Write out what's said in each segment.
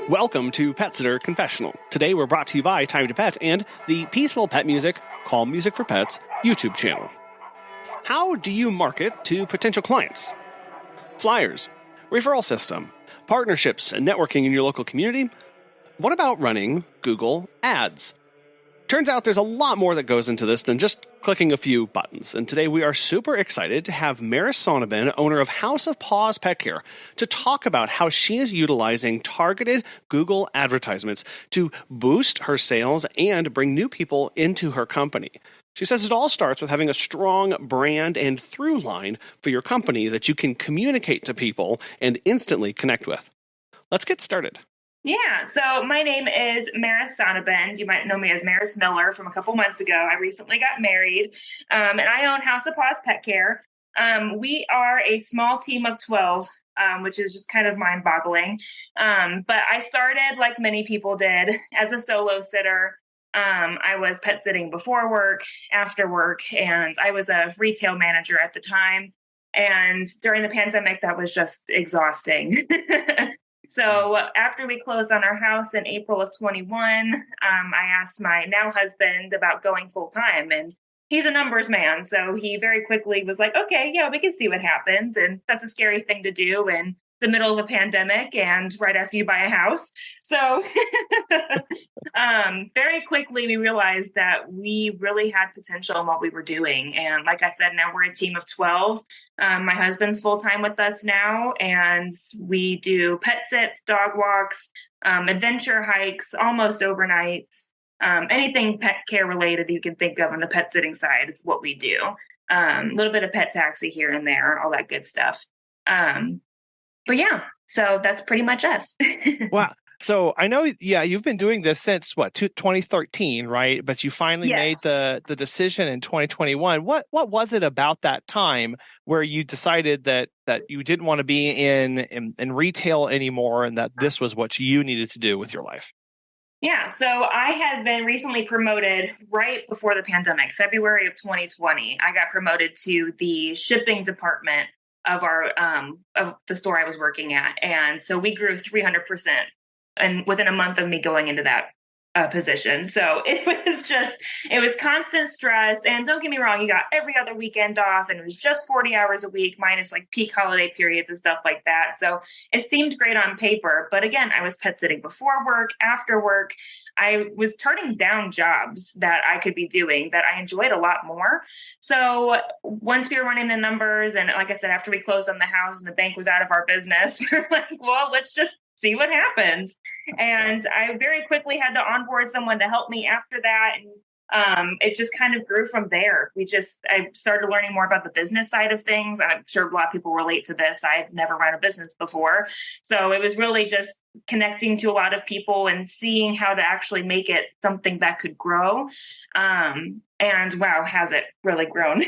Welcome to Pet Sitter Confessional. Today we're brought to you by Time to Pet and the Peaceful Pet Music, Calm Music for Pets YouTube channel. How do you market to potential clients? Flyers, referral system, partnerships and networking in your local community? What about running Google Ads? Turns out there's a lot more that goes into this than just clicking a few buttons. And today we are super excited to have Sonnabend, owner of House of Paws Pet Care, to talk about how she is utilizing targeted Google advertisements to boost her sales and bring new people into her company. She says it all starts with having a strong brand and through line for your company that you can communicate to people and instantly connect with. Let's get started. Yeah, so my name is Sonnabend. You might know me as Maris Miller from a couple months ago. I recently got married, and I own House of Paws Pet Care. We are a small team of 12, which is just kind of mind-boggling. But I started, like many people did, as a solo sitter. I was pet sitting before work, after work, and I was a retail manager at the time. And during the pandemic, that was just exhausting. So after we closed on our house in April of 21, I asked my now husband about going full time, and he's a numbers man. So he very quickly was like, okay, yeah, we can see what happens. And that's a scary thing to do in the middle of a pandemic and right after you buy a house. So very quickly, we realized that we really had potential in what we were doing. And like I said, now we're a team of 12. My husband's full-time with us now, and we do pet sits, dog walks, adventure hikes, almost overnights, anything pet care related you can think of on the pet sitting side is what we do. A little bit of pet taxi here and there, all that good stuff. But yeah, so that's pretty much us. Wow. So I know, you've been doing this since 2013, right? But you finally made the decision in 2021. What was it about that time where you decided that you didn't want to be in retail anymore and that this was what you needed to do with your life? Yeah, so I had been recently promoted right before the pandemic, February of 2020. I got promoted to the shipping department of of the store I was working at. And so we grew 300% and within a month of me going into that position. So it was constant stress. And don't get me wrong, you got every other weekend off and it was just 40 hours a week minus like peak holiday periods and stuff like that. So it seemed great on paper. But again, I was pet sitting before work, after work. I was turning down jobs that I could be doing that I enjoyed a lot more. So once we were running the numbers, and like I said, after we closed on the house and the bank was out of our business, we were like, well, let's just see what happens. And I very quickly had to onboard someone to help me after that. And it just kind of grew from there. I started learning more about the business side of things. I'm sure a lot of people relate to this. I've never run a business before. So it was really just connecting to a lot of people and seeing how to actually make it something that could grow. And wow, has it really grown?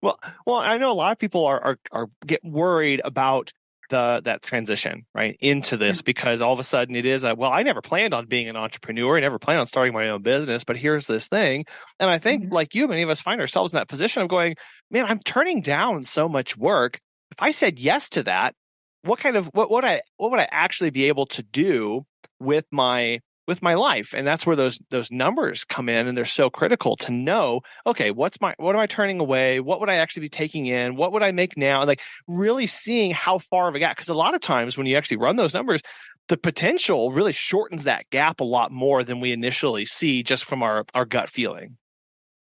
Well, I know a lot of people are get worried about that transition right into this because all of a sudden it is I never planned on being an entrepreneur. I never planned on starting my own business, but here's this thing. And I think like you, many of us find ourselves in that position of going, man, I'm turning down so much work. If I said yes to that, what would I actually be able to do with my life? And that's where those numbers come in, and they're so critical to know, okay, what am I turning away? What would I actually be taking in? What would I make now? And like really seeing how far of a gap, because a lot of times when you actually run those numbers, the potential really shortens that gap a lot more than we initially see just from our gut feeling.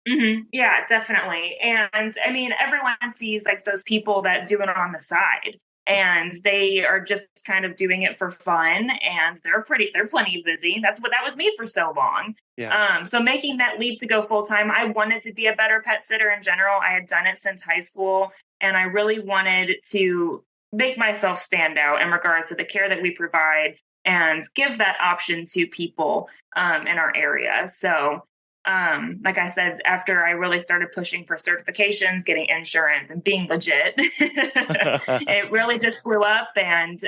Mm-hmm. Yeah, definitely. And I mean, everyone sees like those people that do it on the side. And they are just kind of doing it for fun, and they're plenty busy. That was me for so long. Yeah. So making that leap to go full time, I wanted to be a better pet sitter in general. I had done it since high school, and I really wanted to make myself stand out in regards to the care that we provide and give that option to people in our area. So Like I said, after I really started pushing for certifications, getting insurance, and being legit, it really just blew up. And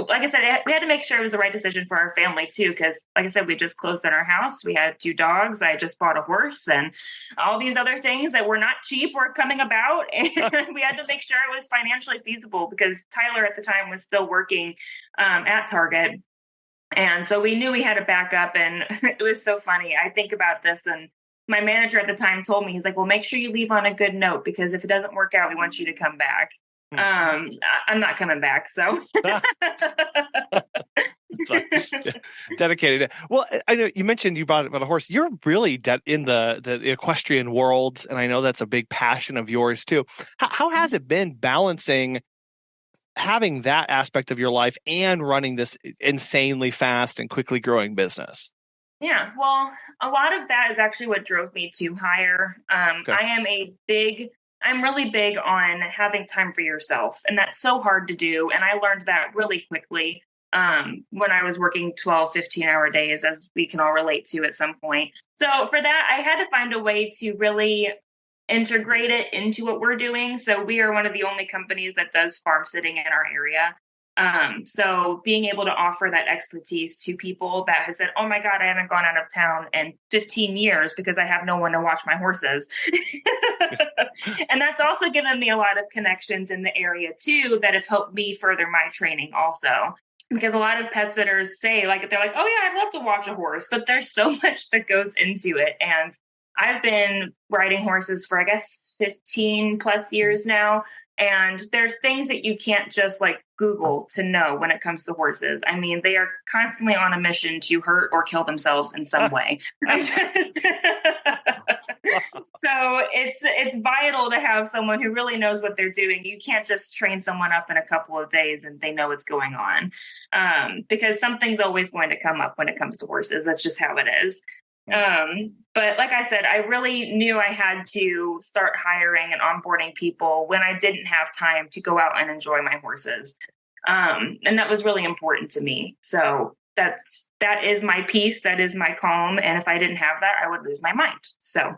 like I said, we had to make sure it was the right decision for our family too, because like I said, we just closed on our house. We had 2 dogs. I just bought a horse, and all these other things that were not cheap were coming about, and we had to make sure it was financially feasible because Tyler at the time was still working at Target. And so we knew we had a backup, and it was so funny. I think about this, and my manager at the time told me, he's like, well, make sure you leave on a good note, because if it doesn't work out, we want you to come back. I'm not coming back. So dedicated. Well, I know you mentioned you bought about a horse. You're really in the equestrian world, and I know that's a big passion of yours too. How has it been balancing having that aspect of your life and running this insanely fast and quickly growing business? Yeah, well, a lot of that is actually what drove me to hire. Okay. I'm really big on having time for yourself, and that's so hard to do. And I learned that really quickly when I was working 12, 15-hour days, as we can all relate to at some point. So for that, I had to find a way to really integrate it into what we're doing. So we are one of the only companies that does farm sitting in our area. So being able to offer that expertise to people that has said, oh my God, I haven't gone out of town in 15 years because I have no one to watch my horses. And that's also given me a lot of connections in the area too, that have helped me further my training also. Because a lot of pet sitters say, like, they're like, oh yeah, I'd love to watch a horse, but there's so much that goes into it. And I've been riding horses for, I guess, 15 plus years now. And there's things that you can't just like Google to know when it comes to horses. I mean, they are constantly on a mission to hurt or kill themselves in some way. So it's vital to have someone who really knows what they're doing. You can't just train someone up in a couple of days and they know what's going on, because something's always going to come up when it comes to horses. That's just how it is. But like I said, I really knew I had to start hiring and onboarding people when I didn't have time to go out and enjoy my horses. And that was really important to me. So that is my peace. That is my calm. And if I didn't have that, I would lose my mind. So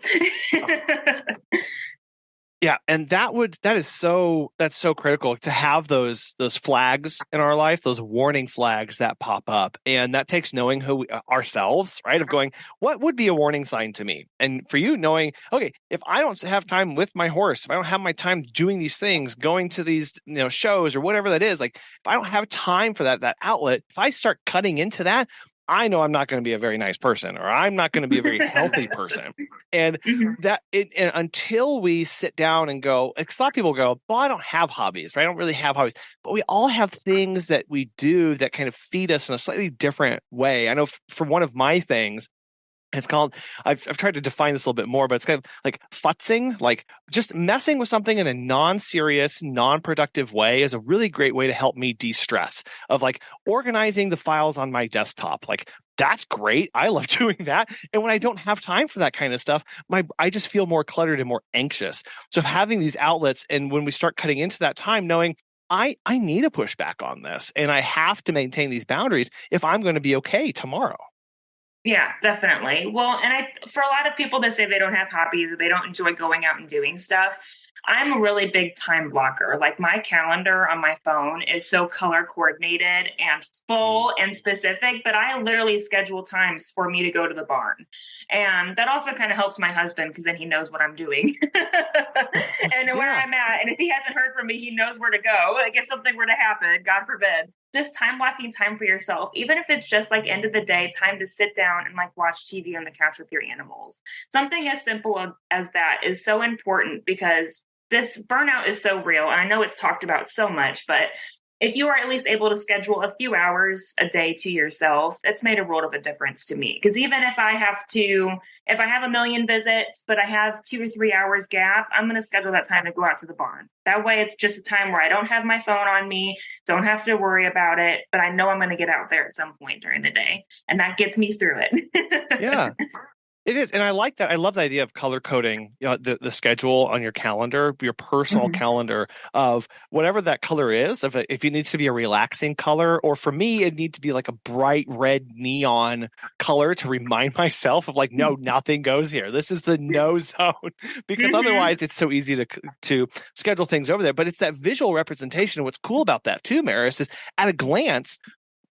yeah, and that's so critical to have those flags in our life, those warning flags that pop up, and that takes knowing who ourselves, right? Of going, what would be a warning sign to me? And for you, knowing, okay, if I don't have time with my horse, if I don't have my time doing these things, going to these shows or whatever that is, like if I don't have time for that outlet, if I start cutting into that, I know I'm not going to be a very nice person, or I'm not going to be a very healthy person. And and until we sit down and go, because a lot of people go, well, I don't have hobbies, right? I don't really have hobbies, but we all have things that we do that kind of feed us in a slightly different way. I know for one of my things, it's called, I've tried to define this a little bit more, but it's kind of like futzing, like just messing with something in a non-serious, non-productive way is a really great way to help me de-stress, of like organizing the files on my desktop. Like that's great. I love doing that. And when I don't have time for that kind of stuff, I just feel more cluttered and more anxious. So having these outlets, and when we start cutting into that time, knowing I need to push back on this and I have to maintain these boundaries if I'm going to be okay tomorrow. Yeah, definitely. Well, and for a lot of people that say they don't have hobbies or they don't enjoy going out and doing stuff, I'm a really big time blocker. Like my calendar on my phone is so color coordinated and full and specific that I literally schedule times for me to go to the barn. And that also kind of helps my husband, because then he knows what I'm doing and where I'm at. And if he hasn't heard from me, he knows where to go. Like if something were to happen, God forbid. Just time blocking time for yourself, even if it's just like end of the day, time to sit down and like watch TV on the couch with your animals. Something as simple as that is so important, because this burnout is so real. And I know it's talked about so much, but if you are at least able to schedule a few hours a day to yourself, it's made a world of a difference to me. Because even if I have a million visits, but I have 2 or 3 hours gap, I'm going to schedule that time to go out to the barn. That way it's just a time where I don't have my phone on me, don't have to worry about it, but I know I'm going to get out there at some point during the day. And that gets me through it. Yeah. It is, and I like that. I love the idea of color coding, the schedule on your calendar, your personal Hmm. calendar of whatever that color is. If it needs to be a relaxing color, or for me, it needs to be like a bright red neon color to remind myself of like, no, nothing goes here. This is the no zone, because Hmm. otherwise it's so easy to schedule things over there. But it's that visual representation. And what's cool about that too, Maris, is at a glance.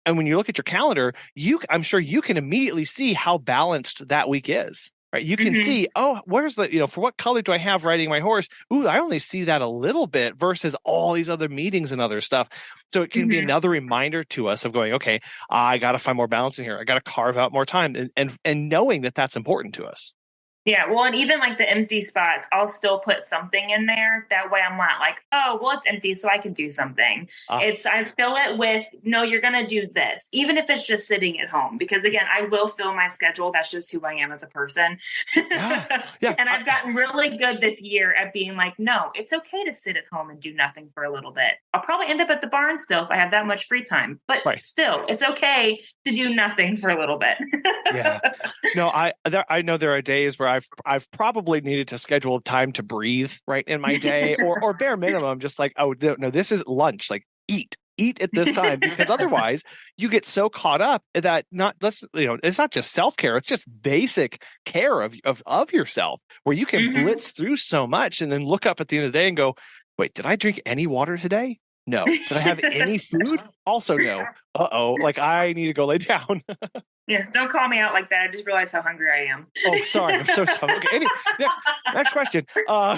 And when you look at your calendar, I'm sure you can immediately see how balanced that week is. Right. You can Hmm. see, oh, where's for what color do I have riding my horse? Ooh, I only see that a little bit versus all these other meetings and other stuff. So it can be Hmm. another reminder to us of going, okay, I got to find more balance in here. I got to carve out more time, and knowing that that's important to us. Yeah, well, and even like the empty spots, I'll still put something in there. That way I'm not like, oh, well, it's empty, so I can do something. Ah, I fill it with, no, you're going to do this, even if it's just sitting at home. Because again, I will fill my schedule. That's just who I am as a person. yeah, yeah. And I've gotten really good this year at being like, no, it's okay to sit at home and do nothing for a little bit. I'll probably end up at the barn still if I have that much free time, but Right. still, it's okay to do nothing for a little bit. Yeah. No, I know there are days where I've probably needed to schedule time to breathe right in my day, or bare minimum, just like, oh no, this is lunch. Like eat at this time, because otherwise you get so caught up that it's not just self-care, it's just basic care of yourself, where you can Hmm. blitz through so much and then look up at the end of the day and go, wait, did I drink any water today? No. Did I have any food? Also no. Uh-oh, like I need to go lay down. Yeah, don't call me out like that. I just realized how hungry I am. Oh, sorry. I'm so sorry. Okay. Next question. No.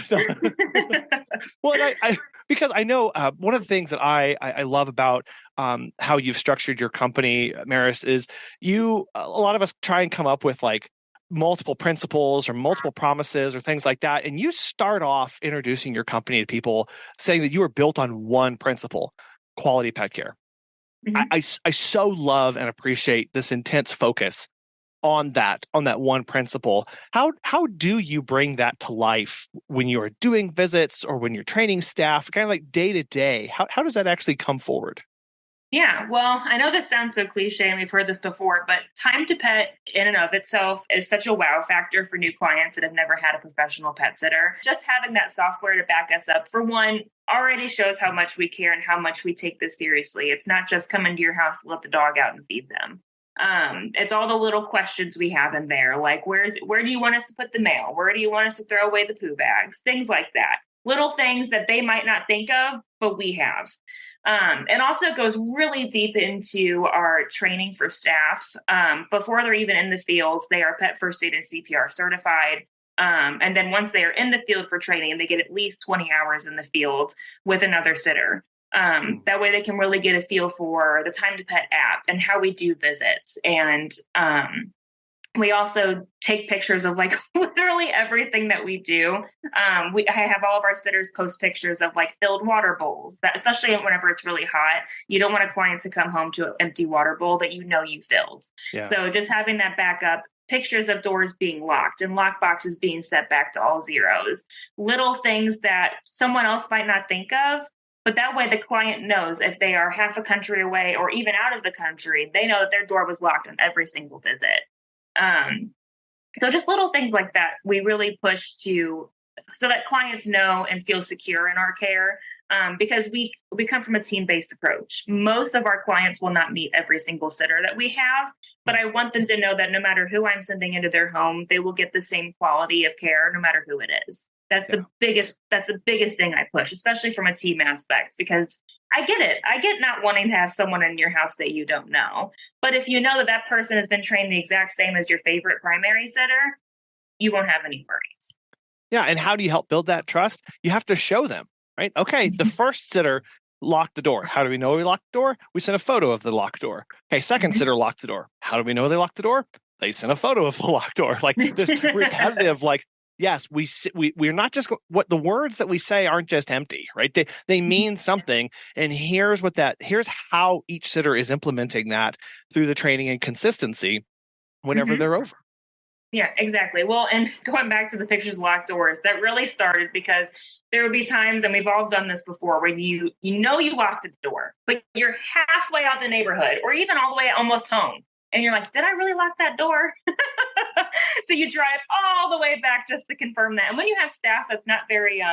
Well, and I because I know one of the things that I love about how you've structured your company, Maris, is a lot of us try and come up with like multiple principles or multiple promises or things like that. And you start off introducing your company to people saying that you are built on one principle: quality pet care. Mhm. I so love and appreciate this intense focus on that one principle. How do you bring that to life when you are doing visits or when you're training staff, kind of like day to day? How does that actually come forward? Yeah, well, I know this sounds so cliche and we've heard this before, but time to pet in and of itself is such a wow factor for new clients that have never had a professional pet sitter. Just having that software to back us up, for one, already shows how much we care and how much we take this seriously. It's not just come into your house to let the dog out and feed them. It's all the little questions we have in there, like where do you want us to put the mail? Where do you want us to throw away the poo bags? Things like that. Little things that they might not think of, but we have. And also goes really deep into our training for staff. Before they're even in the fields, they are pet first aid and CPR certified. And then once they are in the field for training, they get at least 20 hours in the field with another sitter. That way they can really get a feel for the Time to Pet app and how we do visits. And we also take pictures of like literally everything that we do. I have all of our sitters post pictures of like filled water bowls, that especially whenever it's really hot, you don't want a client to come home to an empty water bowl that you filled. Yeah. So just having that backup, pictures of doors being locked and lock boxes being set back to all zeros, little things that someone else might not think of. But that way the client knows if they are half a country away or even out of the country, they know that their door was locked on every single visit. Um, so just little things like that, we really push to so that clients know and feel secure in our care. Because we come from a team-based approach. Most of our clients will not meet every single sitter that we have, but I want them to know that no matter who I'm sending into their home, they will get the same quality of care no matter who it is. That's the biggest thing I push, especially from a team aspect, because I get it. I get not wanting to have someone in your house that you don't know. But if you know that that person has been trained the exact same as your favorite primary sitter, you won't have any worries. Yeah. And how do you help build that trust? You have to show them, right? Okay, the first sitter locked the door. How do we know we locked the door? We sent a photo of the locked door. Okay, second sitter locked the door. How do we know they locked the door? They sent a photo of the locked door. Like this repetitive, like, yes, we're not just what the words that we say aren't just empty, right? They mean something. And here's how each sitter is implementing that through the training and consistency whenever Mhm. they're over. Yeah, exactly. Well, and going back to the pictures of locked doors, that really started because there would be times, and we've all done this before, when you know you locked the door, but you're halfway out the neighborhood, or even all the way almost home, and you're like, "Did I really lock that door?" So you drive all the way back just to confirm that. And when you have staff that's not very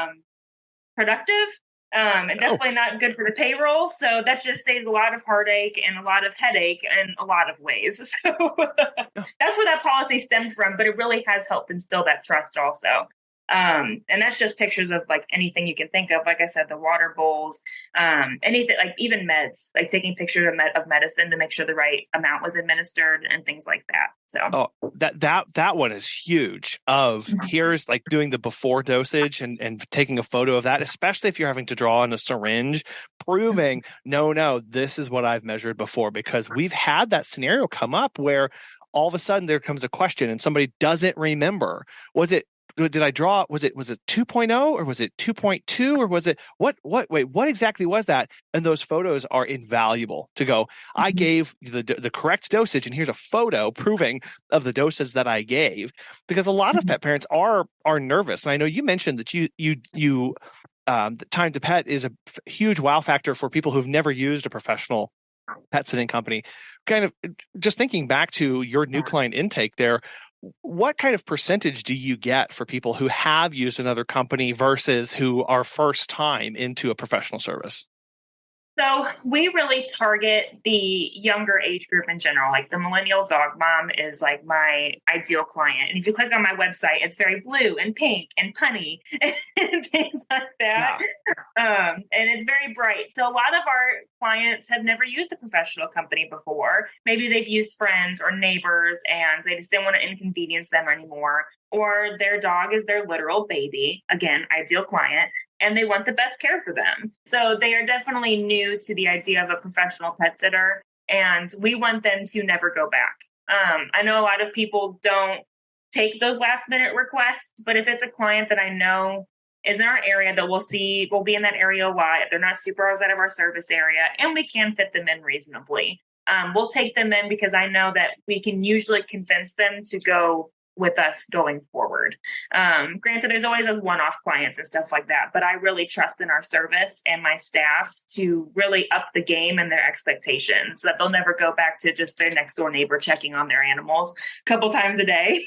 productive, and definitely not good for the payroll. So that just saves a lot of heartache and a lot of headache in a lot of ways. So that's where that policy stems from, but it really has helped instill that trust also. And that's just pictures of like anything you can think of. Like I said, the water bowls, anything, like even meds, like taking pictures of medicine to make sure the right amount was administered and things like that. So that one is huge. Here's like doing the before dosage and taking a photo of that, especially if you're having to draw on a syringe, proving no, this is what I've measured before, because we've had that scenario come up where all of a sudden there comes a question and somebody doesn't remember. Did I draw? Was it 2.0 or was it 2.2 or was it what exactly was that? And those photos are invaluable to go, I gave the correct dosage and here's a photo proving of the doses that I gave, because a lot of pet parents are nervous. And I know you mentioned that you the time to pet is a huge wow factor for people who've never used a professional pet sitting company. Kind of just thinking back to your new client intake there, what kind of percentage do you get for people who have used another company versus who are first time into a professional service? So we really target the younger age group in general. Like the millennial dog mom is like my ideal client. And if you click on my website, it's very blue and pink and punny and things like that. Yeah. And it's very bright. So a lot of our clients have never used a professional company before. Maybe they've used friends or neighbors and they just didn't want to inconvenience them anymore. Or their dog is their literal baby. Again, ideal client. And they want the best care for them. So they are definitely new to the idea of a professional pet sitter, and we want them to never go back. I know a lot of people don't take those last minute requests, but if it's a client that I know is in our area that we'll be in that area a lot, if they're not super outside of our service area, and we can fit them in reasonably, we'll take them in because I know that we can usually convince them to go with us going forward. Granted, there's always those one-off clients and stuff like that, but I really trust in our service and my staff to really up the game and their expectations so that they'll never go back to just their next door neighbor checking on their animals a couple times a day.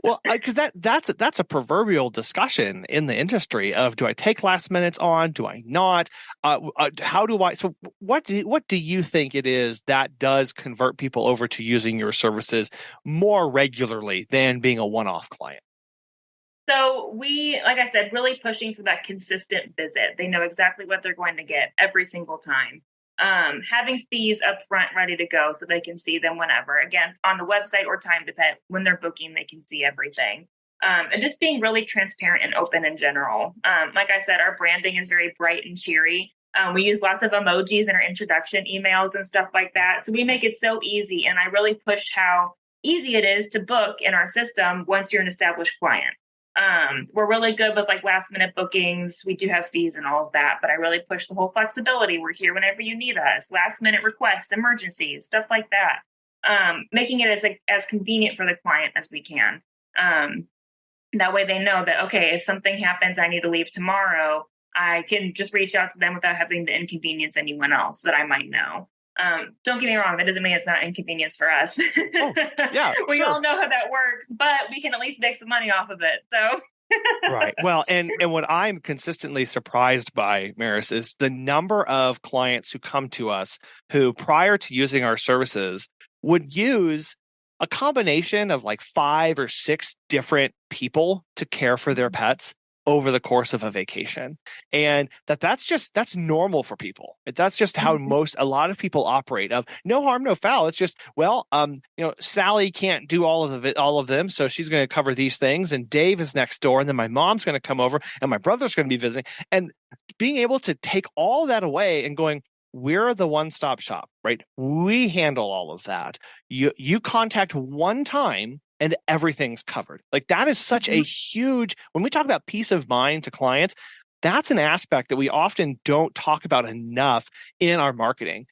Well, because that's a proverbial discussion in the industry of, do I take last minutes on? Do I not? How do I? So what do you think it is that does convert people over to using your services more regularly than being a one-off client? So we, like I said, really pushing for that consistent visit. They know exactly what they're going to get every single time. Having fees up front ready to go so they can see them whenever. Again, on the website or Time to Pet, when they're booking, they can see everything. And just being really transparent and open in general. Like I said, our branding is very bright and cheery. We use lots of emojis in our introduction emails and stuff like that. So we make it so easy. And I really push how easy it is to book in our system once you're an established client. We're really good with like last minute bookings. We do have fees and all of that, but I really push the whole flexibility. We're here whenever you need us, last minute requests, emergencies, stuff like that. Making it as convenient for the client as we can. That way they know that, okay, if something happens, I need to leave tomorrow, I can just reach out to them without having to inconvenience anyone else that I might know. Don't get me wrong, that doesn't mean it's not inconvenience for us. Oh, yeah, we sure. all know how that works, but we can at least make some money off of it. So Right. Well, and what I'm consistently surprised by, Maris, is the number of clients who come to us who, prior to using our services, would use a combination of like 5 or 6 different people to care for their pets over the course of a vacation. And that's normal for people. That's just how a lot of people operate, of no harm, no foul. It's just, well, Sally can't do all of them. So she's going to cover these things. And Dave is next door. And then my mom's going to come over and my brother's going to be visiting. And being able to take all that away and going, we're the one-stop shop, right? We handle all of that. You contact one time and everything's covered. Like, that is such a huge, when we talk about peace of mind to clients, that's an aspect that we often don't talk about enough in our marketing.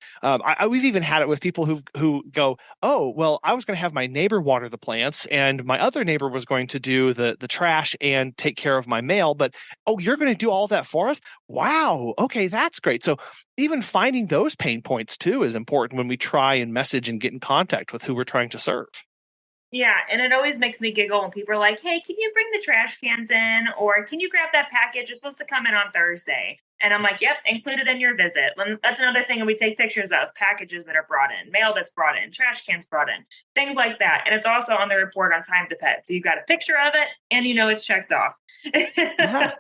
We've even had it with people who go, oh, well, I was going to have my neighbor water the plants and my other neighbor was going to do the trash and take care of my mail. But, oh, you're going to do all that for us? Wow. Okay, that's great. So even finding those pain points too is important when we try and message and get in contact with who we're trying to serve. Yeah, and it always makes me giggle when people are like, "Hey, can you bring the trash cans in?" Or "Can you grab that package? It's supposed to come in on Thursday." And I'm like, "Yep, included in your visit." And that's another thing we take pictures of: packages that are brought in, mail that's brought in, trash cans brought in, things like that. And it's also on the report on Time to Pet. So you've got a picture of it and you know it's checked off. Uh-huh.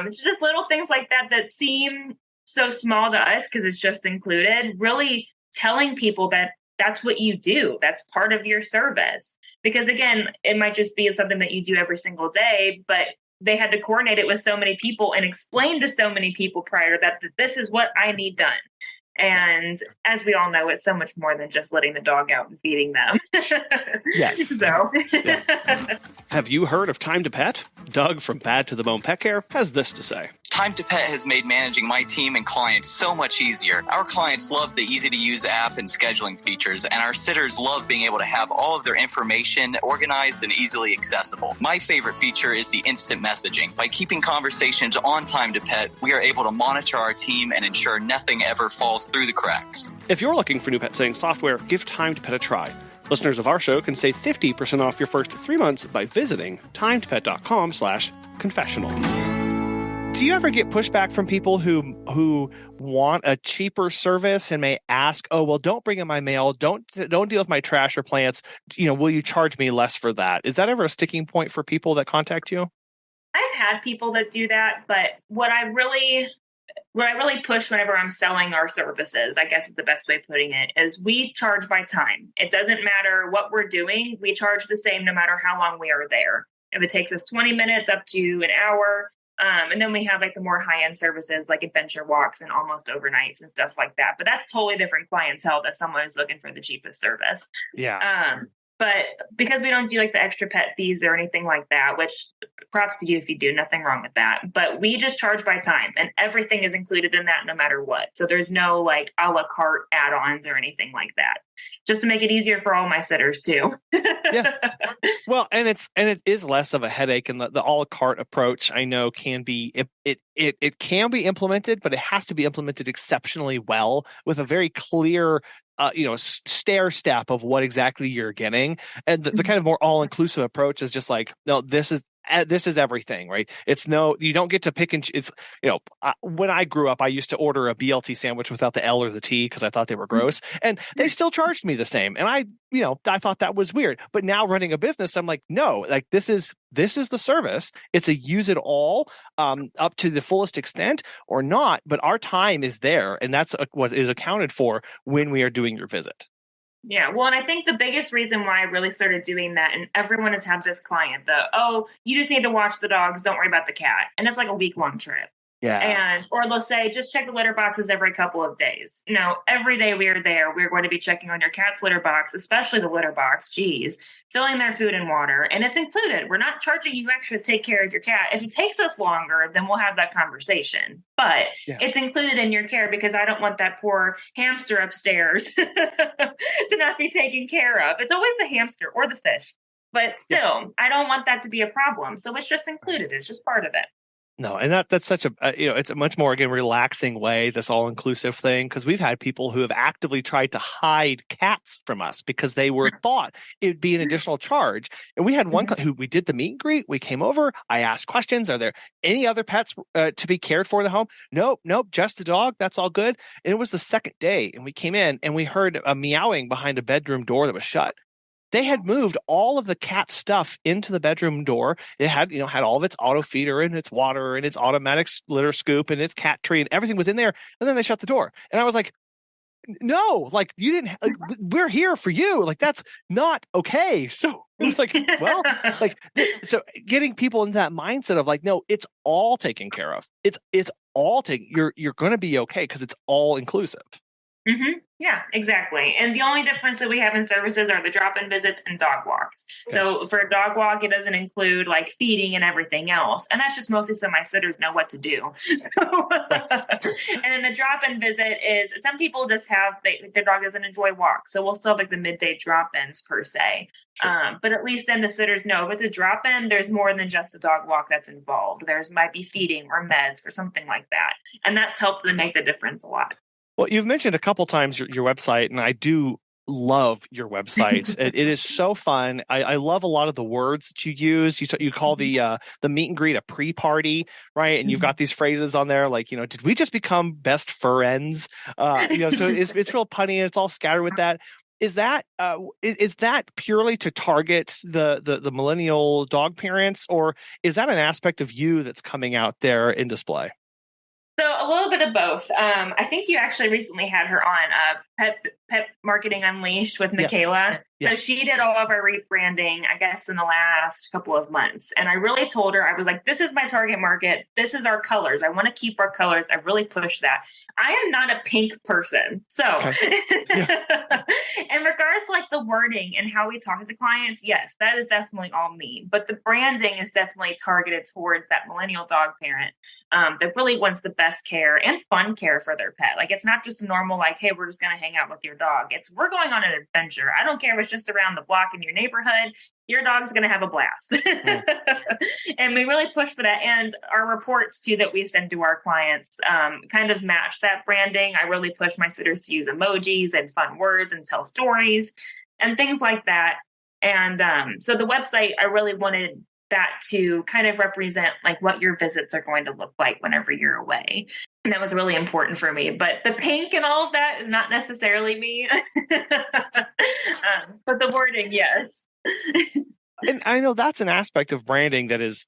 It's just little things like that that seem so small to us because it's just included, really telling people that that's what you do. That's part of your service. Because again, it might just be something that you do every single day, but they had to coordinate it with so many people and explain to so many people prior that this is what I need done. And as we all know, it's so much more than just letting the dog out and feeding them. Yes. So, Yeah. Have you heard of Time to Pet? Doug from Bad to the Bone Pet Care has this to say. Time to Pet has made managing my team and clients so much easier. Our clients love the easy-to-use app and scheduling features, and our sitters love being able to have all of their information organized and easily accessible. My favorite feature is the instant messaging. By keeping conversations on Time to Pet, we are able to monitor our team and ensure nothing ever falls through the cracks. If you're looking for new pet sitting software, give Time to Pet a try. Listeners of our show can save 50% off your first 3 months by visiting timetopet.com/confessional. Do you ever get pushback from people who want a cheaper service and may ask, "Oh, well, don't bring in my mail, don't deal with my trash or plants. Will you charge me less for that?" Is that ever a sticking point for people that contact you? I've had people that do that, but what I really push whenever I'm selling our services, I guess is the best way of putting it, is we charge by time. It doesn't matter what we're doing. We charge the same no matter how long we are there. If it takes us 20 minutes up to an hour, and then we have like the more high-end services like adventure walks and almost overnights and stuff like that. But that's totally different clientele that someone is looking for the cheapest service. Yeah. But because we don't do like the extra pet fees or anything like that, which props to you if you do, nothing wrong with that. But we just charge by time and everything is included in that no matter what. So there's no like a la carte add-ons or anything like that. Just to make it easier for all my sitters too. Yeah. Well, and it is less of a headache, and the a la carte approach I know can be it can be implemented, but it has to be implemented exceptionally well with a very clear stair step of what exactly you're getting. And the kind of more all-inclusive approach is just like, no, this is everything, right? You don't get to pick and it's, when I grew up, I used to order a BLT sandwich without the L or the T because I thought they were gross, and they still charged me the same. And I thought that was weird. But now running a business, I'm like, no, like this is the service. It's a use it all, up to the fullest extent or not. But our time is there, and that's what is accounted for when we are doing your visit. Yeah, well, and I think the biggest reason why I really started doing that, and everyone has had this client, you just need to watch the dogs, don't worry about the cat. And it's like a week-long trip. Yeah. Or they'll say, just check the litter boxes every couple of days. Every day we are there, we're going to be checking on your cat's litter box, especially the litter box, filling their food and water. And it's included. We're not charging you extra to take care of your cat. If it takes us longer, then we'll have that conversation. But It's included in your care because I don't want that poor hamster upstairs to not be taken care of. It's always the hamster or the fish. But still, I don't want that to be a problem. So it's just included. It's just part of it. No, and that's such a it's a much more again relaxing way, this all inclusive thing, because we've had people who have actively tried to hide cats from us because they were thought it'd be an additional charge. And we had one who we did the meet and greet. We came over. I asked questions. Are there any other pets to be cared for in the home? Nope, just the dog. That's all good. And it was the second day, and we came in and we heard a meowing behind a bedroom door that was shut. They had moved all of the cat stuff into the bedroom door. It had all of its auto feeder and its water and its automatic litter scoop and its cat tree and everything was in there. And then they shut the door. And I was like, no, like you didn't, like, we're here for you. Like, that's not okay. So it was like, well, like, so getting people into that mindset of like, no, it's all taken care of. It's all taken. You're going to be okay because it's all inclusive. Mm-hmm. Yeah, exactly. And the only difference that we have in services are the drop-in visits and dog walks. Okay. So for a dog walk, it doesn't include like feeding and everything else. And that's just mostly so my sitters know what to do. And then the drop-in visit is some people just their dog doesn't enjoy walks. So we'll still have like the midday drop-ins per se. Sure. But at least then the sitters know if it's a drop-in, there's more than just a dog walk that's involved. There's might be feeding or meds or something like that. And that's helped them make the difference a lot. Well, you've mentioned a couple times your website, and I do love your website. It is so fun. I love a lot of the words that you use. You call the meet and greet a pre-party, right? And you've got these phrases on there like, did we just become best friends? So it's real punny and it's all scattered with that. Is that purely to target the millennial dog parents, or is that an aspect of you that's coming out there in display? So a little bit of both. I think you actually recently had her on Pet Marketing Unleashed with Michaela. Yes. Yeah. So she did all of our rebranding, I guess, in the last couple of months. And I really told her, I was like, this is my target market. This is our colors. I want to keep our colors. I really pushed that. I am not a pink person. So in regards to like the wording and how we talk to clients, yes, that is definitely all me. But the branding is definitely targeted towards that millennial dog parent that really wants the best care and fun care for their pet. Like, it's not just a normal, like, hey, we're just going to hang out with your dog. We're going on an adventure. I don't care if it's just around the block in your neighborhood. Your dog's going to have a blast. And we really push for that. And our reports too that we send to our clients kind of match that branding. I really push my sitters to use emojis and fun words and tell stories and things like that. And so the website, I really wanted that to kind of represent like what your visits are going to look like whenever you're away. And that was really important for me. But the pink and all of that is not necessarily me. But the wording, yes. And I know that's an aspect of branding that is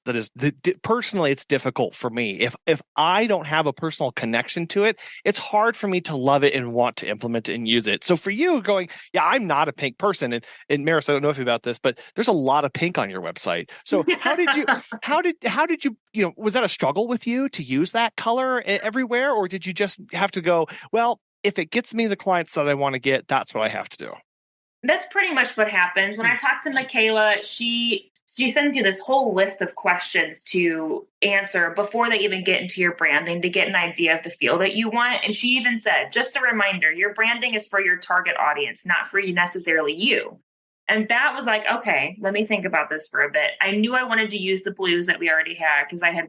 personally, it's difficult for me. If I don't have a personal connection to it, it's hard for me to love it and want to implement it and use it. So for you going, yeah, I'm not a pink person. And Maris, I don't know if you about this, but there's a lot of pink on your website. So how did you, was that a struggle with you to use that color everywhere? Or did you just have to go, well, if it gets me the clients that I want to get, that's what I have to do? That's pretty much what happens. When I talk to Michaela, she sends you this whole list of questions to answer before they even get into your branding to get an idea of the feel that you want. And she even said, just a reminder, your branding is for your target audience, not for you necessarily you. And that was like, okay, let me think about this for a bit. I knew I wanted to use the blues that we already had because I had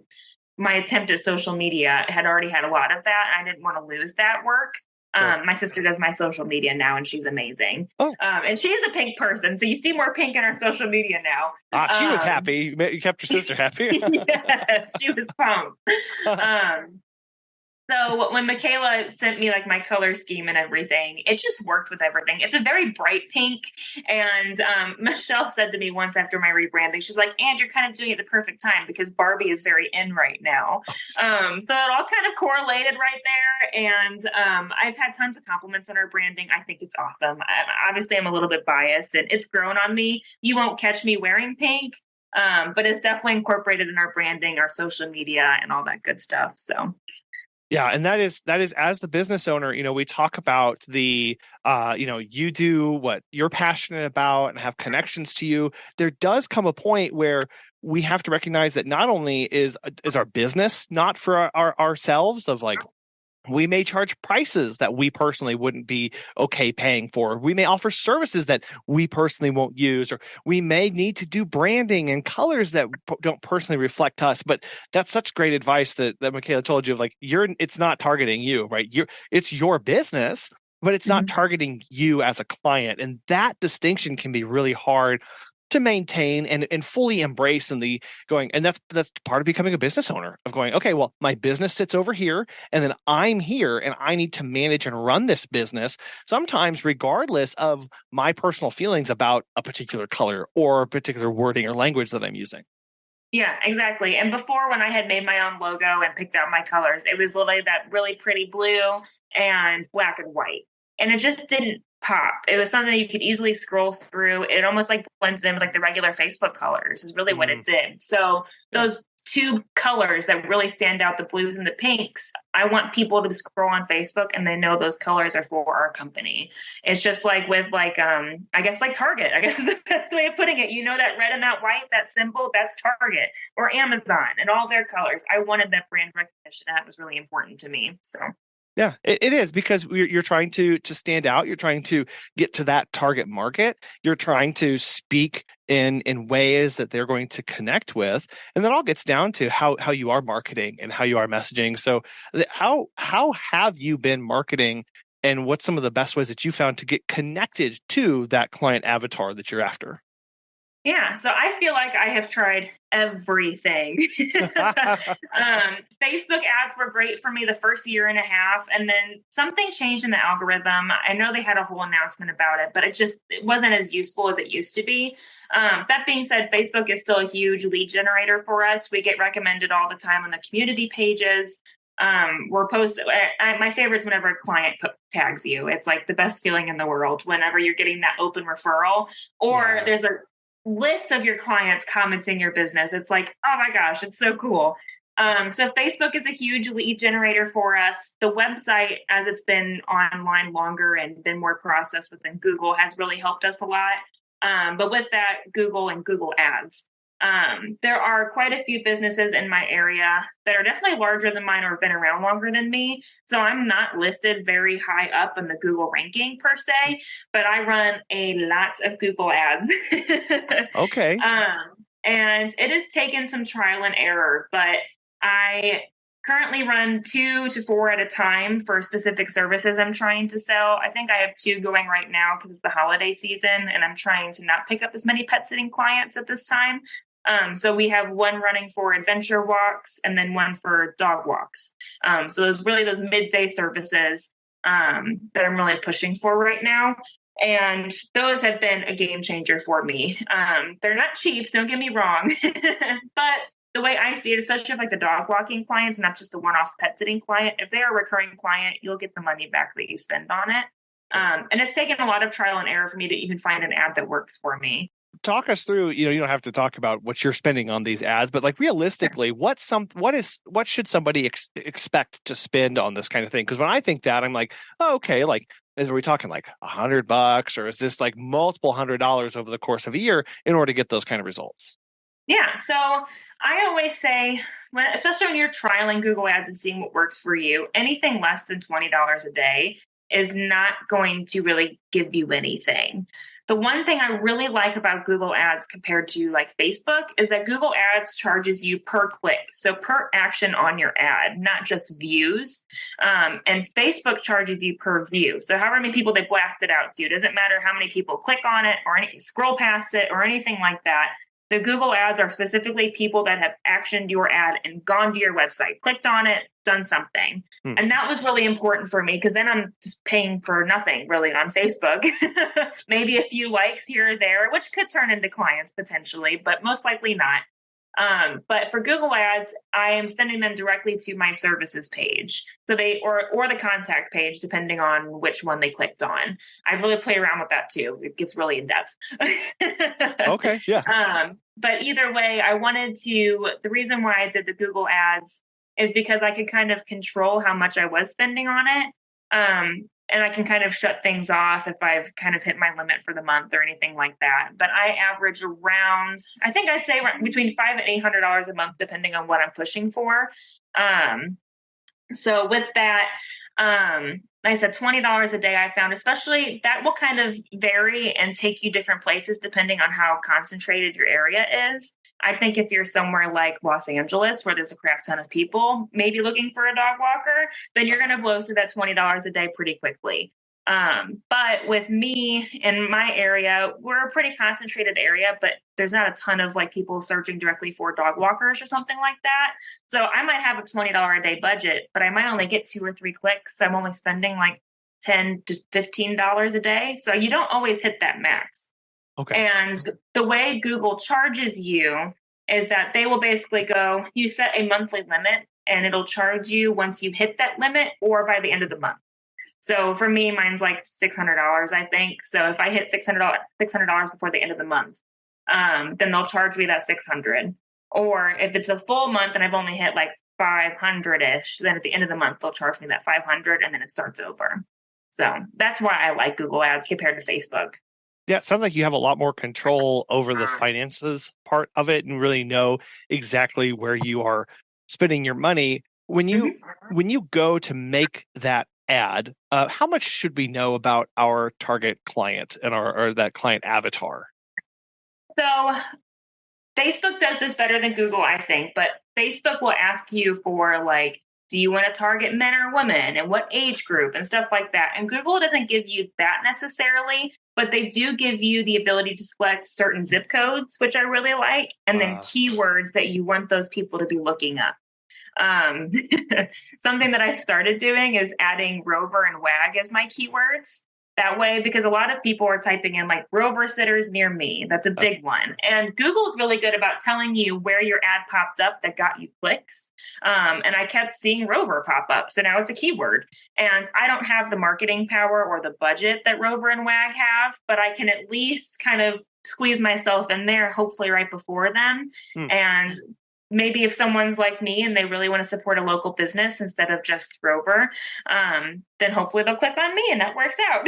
my attempt at social media had already had a lot of that. And I didn't want to lose that work. My sister does my social media now, and she's amazing. Oh. And she's a pink person, so you see more pink in our social media now. She was happy. You kept your sister happy. Yes, she was pumped. So when Michaela sent me like my color scheme and everything, it just worked with everything. It's a very bright pink. And Michelle said to me once after my rebranding, she's like, and you're kind of doing it at the perfect time because Barbie is very in right now. So it all kind of correlated right there. And I've had tons of compliments on our branding. I think it's awesome. Obviously, I'm a little bit biased and it's grown on me. You won't catch me wearing pink. But it's definitely incorporated in our branding, our social media, and all that good stuff. So. Yeah, and that is as the business owner, we talk about the you do what you're passionate about and have connections to you. There does come a point where we have to recognize that not only is our business not for ourselves of like, we may charge prices that we personally wouldn't be okay paying for. We may offer services that we personally won't use, or we may need to do branding and colors that don't personally reflect us. But that's such great advice that Michaela told you of like, it's not targeting you, right? It's your business, but it's not targeting you as a client. And that distinction can be really hard to maintain and fully embrace and that's part of becoming a business owner of going, okay, well, my business sits over here and then I'm here and I need to manage and run this business sometimes regardless of my personal feelings about a particular color or a particular wording or language that I'm using. Yeah, exactly. And before, when I had made my own logo and picked out my colors, it was literally that really pretty blue and black and white. And it just didn't pop. It was something you could easily scroll through. It almost like blends in with like the regular Facebook colors is really what it did. So those two colors that really stand out, the blues and the pinks, I want people to scroll on Facebook and they know those colors are for our company. It's just like with like, I guess like Target, I guess is the best way of putting it. That red and that white, that symbol, that's Target or Amazon and all their colors. I wanted that brand recognition. That was really important to me. So. Yeah, it is because you're trying to stand out. You're trying to get to that target market. You're trying to speak in ways that they're going to connect with. And that all gets down to how you are marketing and how you are messaging. So how have you been marketing And what's some of the best ways that you found to get connected to that client avatar that you're after? Yeah, so I feel like I have tried everything. Facebook ads were great for me the first year and a half, and then something changed in the algorithm. I know they had a whole announcement about it, but it wasn't as useful as it used to be. That being said, Facebook is still a huge lead generator for us. We get recommended all the time on the community pages. We're posted. My favorite's whenever a client tags you. It's like the best feeling in the world whenever you're getting that open referral, or there's a list of your clients commenting your business. It's like, oh my gosh, it's so cool. So Facebook is a huge lead generator for us. The website, as it's been online longer and been more processed within Google, has really helped us a lot. But with that, Google and Google Ads. There are quite a few businesses in my area that are definitely larger than mine or have been around longer than me. So I'm not listed very high up in the Google ranking per se, but I run a lot of Google ads. Okay. And it has taken some trial and error, but I currently run 2 to 4 at a time for specific services I'm trying to sell. I think I have 2 going right now because it's the holiday season and I'm trying to not pick up as many pet sitting clients at this time. So we have one running for adventure walks and then one for dog walks. So those midday services that I'm really pushing for right now. And those have been a game changer for me. They're not cheap, don't get me wrong, but the way I see it, especially with like the dog walking clients, not just the one-off pet sitting client, if they're a recurring client, you'll get the money back that you spend on it. And it's taken a lot of trial and error for me to even find an ad that works for me. Talk us through, you don't have to talk about what you're spending on these ads, but like realistically, what should somebody expect to spend on this kind of thing? Because when I think that, I'm like, oh, okay, like, are we talking like $100, or is this like multiple $100s over the course of a year in order to get those kind of results? Yeah. So I always say, especially when you're trialing Google Ads and seeing what works for you, anything less than $20 a day is not going to really give you anything. The one thing I really like about Google Ads compared to like Facebook is that Google Ads charges you per click, so per action on your ad, not just views. And Facebook charges you per view. So however many people they blast it out to, it doesn't matter how many people click on it or scroll past it or anything like that. The Google ads are specifically people that have actioned your ad and gone to your website, clicked on it, done something. And that was really important for me because then I'm just paying for nothing really on Facebook. Maybe a few likes here or there, which could turn into clients potentially, but most likely not. But for Google ads, I am sending them directly to my services page. So or the contact page, depending on which one they clicked on. I really play around with that too. It gets really in depth. Okay. Yeah. But either way, the reason why I did the Google ads is because I could kind of control how much I was spending on it. And I can kind of shut things off if I've kind of hit my limit for the month or anything like that. But I average around, I think I'd say between $500 and $800 a month, depending on what I'm pushing for. So with that, like I said, $20 a day I found, especially that will kind of vary and take you different places depending on how concentrated your area is. I think if you're somewhere like Los Angeles, where there's a crap ton of people maybe looking for a dog walker, then you're going to blow through that $20 a day pretty quickly. But with me in my area, we're a pretty concentrated area, but there's not a ton of like people searching directly for dog walkers or something like that. So I might have a $20 a day budget, but I might only get 2 or 3 clicks. So I'm only spending like $10 to $15 a day. So you don't always hit that max. Okay. And the way Google charges you is that they will basically go, you set a monthly limit and it'll charge you once you hit that limit or by the end of the month. So for me, mine's like $600, I think. So if I hit $600 before the end of the month, then they'll charge me that $600. Or if it's a full month and I've only hit like 500-ish, then at the end of the month, they'll charge me that $500 and then it starts over. So that's why I like Google Ads compared to Facebook. Yeah, it sounds like you have a lot more control over the finances part of it and really know exactly where you are spending your money. When you go to make that ad, how much should we know about our target client and or that client avatar? So Facebook does this better than Google, I think, but Facebook will ask you for like Do you want to target men or women, and what age group, and stuff like that? And Google doesn't give you that necessarily, but they do give you the ability to select certain zip codes, which I really like, and then keywords that you want those people to be looking up. Um, Something that I started doing is adding Rover and WAG as my keywords. That way, because a lot of people are typing in like Rover sitters near me. That's a big one. And Google's really good about telling you where your ad popped up that got you clicks. And I kept seeing Rover pop up. So now it's a keyword. And I don't have the marketing power or the budget that Rover and WAG have, but I can at least kind of squeeze myself in there, hopefully right before them. And maybe if someone's like me and they really want to support a local business instead of just Rover, then hopefully they'll click on me and that works out.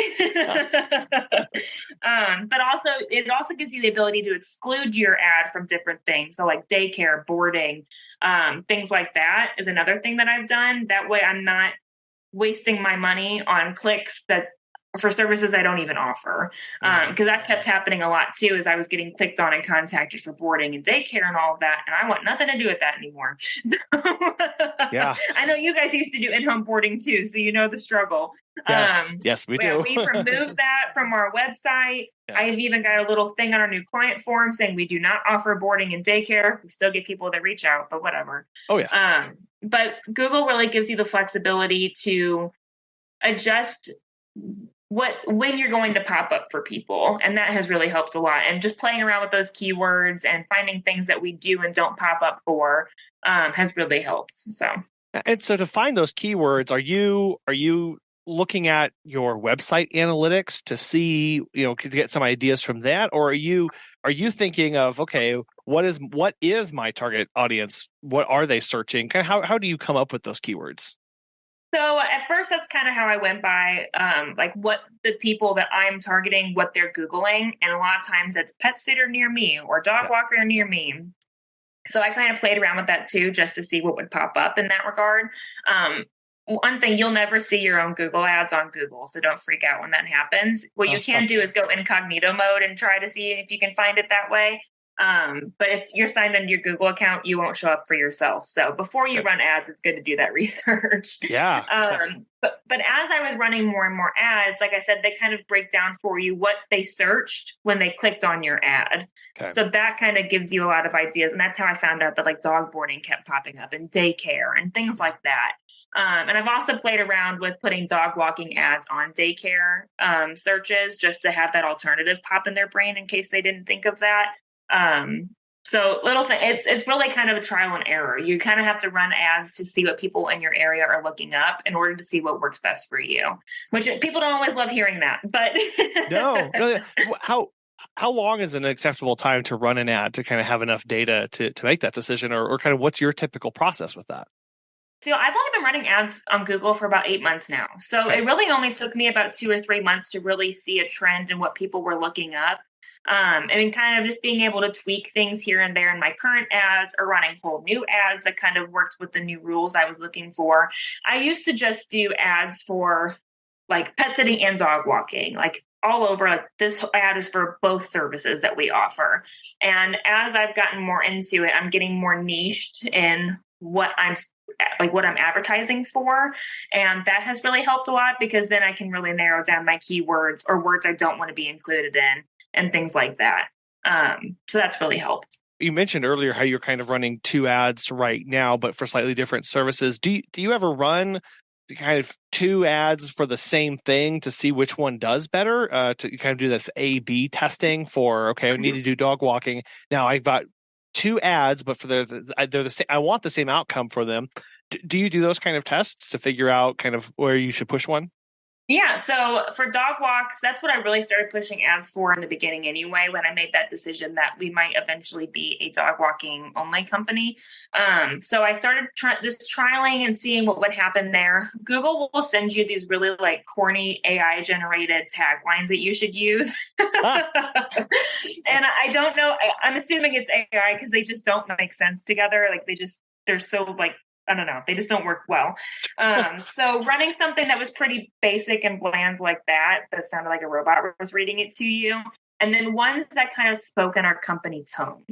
But also, it also gives you the ability to exclude your ad from different things. So like daycare, boarding, things like that is another thing that I've done. That way I'm not wasting my money on clicks that for services I don't even offer. Because that kept happening a lot too, as I was getting clicked on and contacted for boarding and daycare and all of that. And I want nothing to do with that anymore. Yeah. I know you guys used to do in-home boarding too, so you know the struggle. Yes, we do. Yeah, we've removed that from our website. Yeah. I have even got a little thing on our new client form saying we do not offer boarding and daycare. We still get people that reach out, but whatever. Oh, yeah. But Google really gives you the flexibility to adjust when you're going to pop up for people. And that has really helped a lot. And just playing around with those keywords and finding things that we do and don't pop up for has really helped. And so to find those keywords, are you looking at your website analytics to see, to get some ideas from that? Or are you thinking of, okay, what is my target audience? What are they searching? Kind of how do you come up with those keywords? So at first, that's kind of how I went by, like what the people that I'm targeting, what they're Googling. And a lot of times it's pet sitter near me or dog walker near me. So I kind of played around with that too, just to see what would pop up in that regard. One thing, you'll never see your own Google ads on Google, so don't freak out when that happens. What you can do is go incognito mode and try to see if you can find it that way. But if you're signed into your Google account, you won't show up for yourself. So before you run ads, it's good to do that research. Yeah. But as I was running more and more ads, like I said, they kind of break down for you what they searched when they clicked on your ad. Okay. So that kind of gives you a lot of ideas. And that's how I found out that like dog boarding kept popping up and daycare and things like that. And I've also played around with putting dog walking ads on daycare searches just to have that alternative pop in their brain in case they didn't think of that. So little thing, it's really kind of a trial and error. You kind of have to run ads to see what people in your area are looking up in order to see what works best for you, which people don't always love hearing that, but no. How long is an acceptable time to run an ad to kind of have enough data to make that decision, or kind of what's your typical process with that? So I've only been running ads on Google for about 8 months now. So It really only took me about 2 or 3 months to really see a trend in what people were looking up. And kind of just being able to tweak things here and there in my current ads or running whole new ads that kind of worked with the new rules I was looking for. I used to just do ads for like pet sitting and dog walking, like all over. Like this ad is for both services that we offer. And as I've gotten more into it, I'm getting more niched in what I'm advertising for. And that has really helped a lot because then I can really narrow down my keywords or words I don't want to be included in and things like that. So that's really helped. You mentioned earlier how you're kind of running 2 ads right now, but for slightly different services. Do you ever run kind of 2 ads for the same thing to see which one does better? To kind of do this A/B testing for, okay, I need to do dog walking. Now I've got 2 ads, but they're the same. I want the same outcome for them. Do you do those kind of tests to figure out kind of where you should push one? Yeah. So for dog walks, that's what I really started pushing ads for in the beginning anyway, when I made that decision that we might eventually be a dog walking only company. So I started just trialing and seeing what would happen there. Google will send you these really like corny AI generated taglines that you should use. And I don't know, I'm assuming it's AI because they just don't make sense together. Like they're so like, I don't know. They just don't work well. So running something that was pretty basic and bland like that sounded like a robot was reading it to you. And then ones that kind of spoke in our company tone.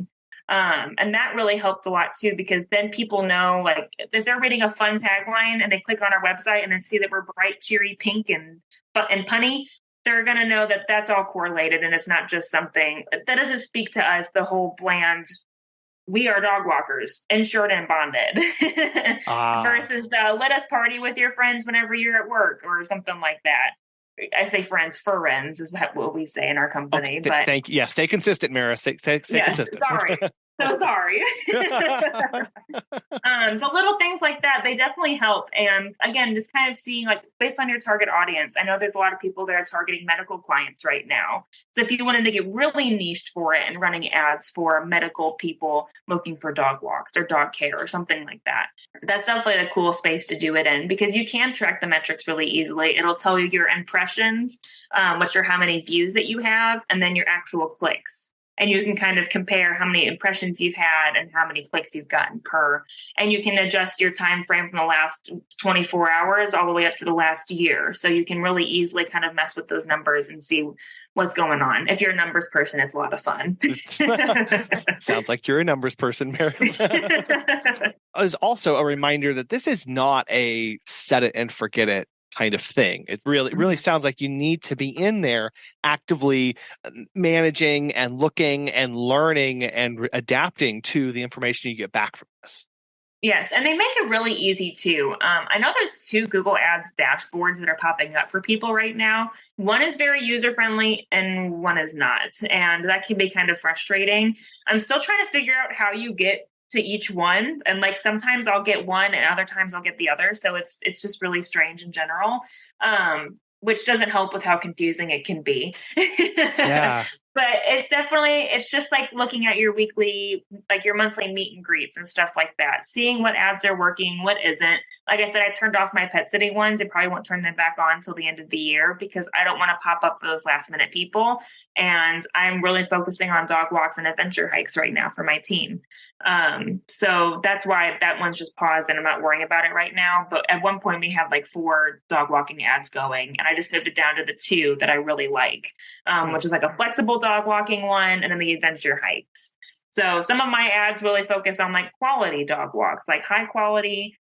And that really helped a lot too, because then people know, like, if they're reading a fun tagline and they click on our website and then see that we're bright, cheery, pink, and punny, they're going to know that that's all correlated and it's not just something that doesn't speak to us, the whole bland, we are dog walkers, insured and bonded, versus let us party with your friends whenever you're at work or something like that. I say friends, friends is what we say in our company. Okay, but thank you. Yeah, stay consistent, Mara. Stay consistent. Sorry. So sorry. The little things like that, they definitely help. And again, just kind of seeing, like, based on your target audience, I know there's a lot of people that are targeting medical clients right now. So if you wanted to get really niched for it and running ads for medical people looking for dog walks or dog care or something like that, that's definitely a cool space to do it in, because you can track the metrics really easily. It'll tell you your impressions, which are how many views that you have, and then your actual clicks. And you can kind of compare how many impressions you've had and how many clicks you've gotten per. And you can adjust your time frame from the last 24 hours all the way up to the last year. So you can really easily kind of mess with those numbers and see what's going on. If you're a numbers person, it's a lot of fun. Sounds like you're a numbers person, Maris. It's also a reminder that this is not a set it and forget it kind of thing. It really sounds like you need to be in there actively managing and looking and learning and adapting to the information you get back from this. Yes, and they make it really easy too. I know there's 2 Google Ads dashboards that are popping up for people right now. One is very user-friendly and one is not. And that can be kind of frustrating. I'm still trying to figure out how you get to each one, and like sometimes I'll get one and other times I'll get the other, so it's just really strange in general, which doesn't help with how confusing it can be. Yeah. But it's just like looking at your weekly, like your monthly meet and greets and stuff like that, seeing what ads are working, what isn't. Like I said, I turned off my pet sitting ones. I probably won't turn them back on until the end of the year, because I don't want to pop up for those last minute people. And I'm really focusing on dog walks and adventure hikes right now for my team. So that's why that one's just paused and I'm not worrying about it right now. But at one point we had like 4 dog walking ads going, and I just moved it down to the 2 that I really like, which is like a flexible dog walking one and then the adventure hikes. So some of my ads really focus on like quality dog walks, like high quality,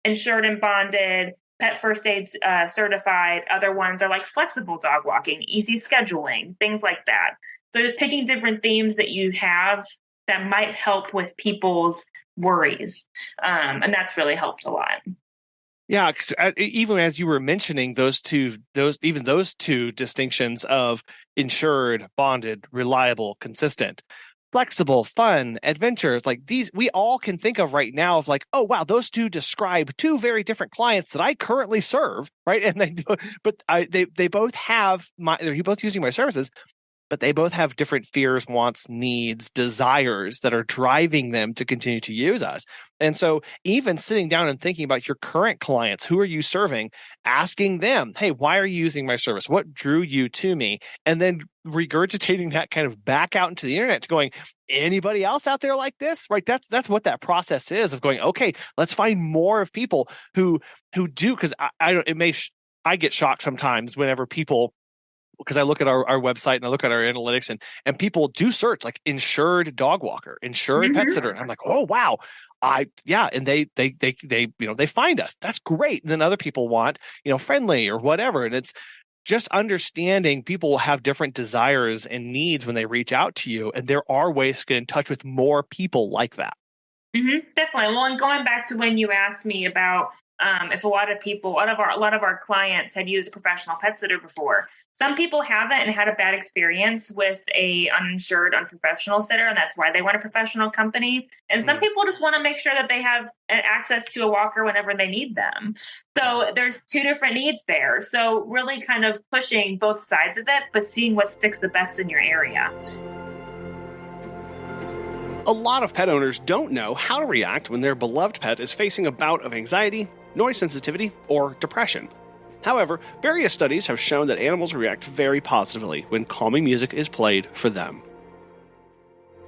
insured and bonded, pet first aid certified. Other ones are like flexible dog walking, easy scheduling, things like that. So just picking different themes that you have that might help with people's worries. And that's really helped a lot. Yeah, even as you were mentioning those two distinctions of insured, bonded, reliable, consistent, flexible, fun, adventures, like these, we all can think of right now of like, oh wow, those 2 describe 2 very different clients that I currently serve, right? And they both have they're both using my services, but they both have different fears, wants, needs, desires that are driving them to continue to use us. And so even sitting down and thinking about your current clients, who are you serving, asking them, hey, why are you using my service? What drew you to me? And then regurgitating that kind of back out into the internet to going, anybody else out there like this? Right? That's what that process is, of going, okay, let's find more of people who do, because I get shocked sometimes whenever people, because I look at our website and I look at our analytics and people do search like insured dog walker, insured pet sitter. And I'm like, oh, wow. And they find us. That's great. And then other people want, friendly or whatever. And it's just understanding people will have different desires and needs when they reach out to you. And there are ways to get in touch with more people like that. Mm-hmm, definitely. Well, and going back to when you asked me about if a lot of our clients had used a professional pet sitter before. Some people haven't and had a bad experience with a uninsured, unprofessional sitter, and that's why they want a professional company. And some people just want to make sure that they have access to a walker whenever they need them. So there's 2 different needs there. So really kind of pushing both sides of it, but seeing what sticks the best in your area. A lot of pet owners don't know how to react when their beloved pet is facing a bout of anxiety, noise sensitivity, or depression. However, various studies have shown that animals react very positively when calming music is played for them.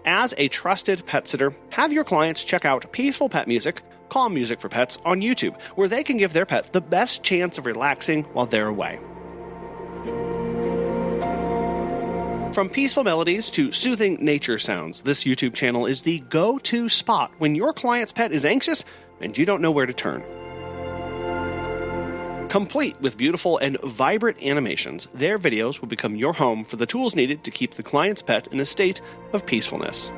As a trusted pet sitter, have your clients check out Peaceful Pet Music, Calm Music for Pets on YouTube, where they can give their pet the best chance of relaxing while they're away. From peaceful melodies to soothing nature sounds, this YouTube channel is the go-to spot when your client's pet is anxious and you don't know where to turn. Complete with beautiful and vibrant animations, their videos will become your home for the tools needed to keep the client's pet in a state of peacefulness.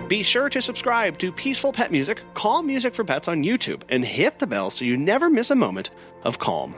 Be sure to subscribe to Peaceful Pet Music, Calm Music for Pets on YouTube, and hit the bell so you never miss a moment of calm.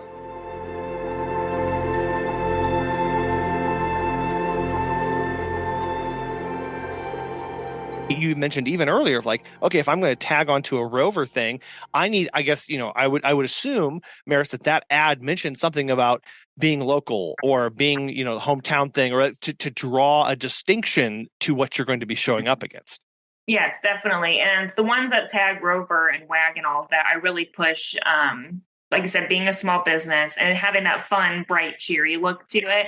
You mentioned even earlier of like, okay, if I'm going to tag onto a Rover thing, I guess, I would assume, Maris, that ad mentioned something about being local or being, the hometown thing, or to draw a distinction to what you're going to be showing up against. Yes, definitely. And the ones that tag Rover and WAG and all of that, I really push, like I said, being a small business and having that fun, bright, cheery look to it.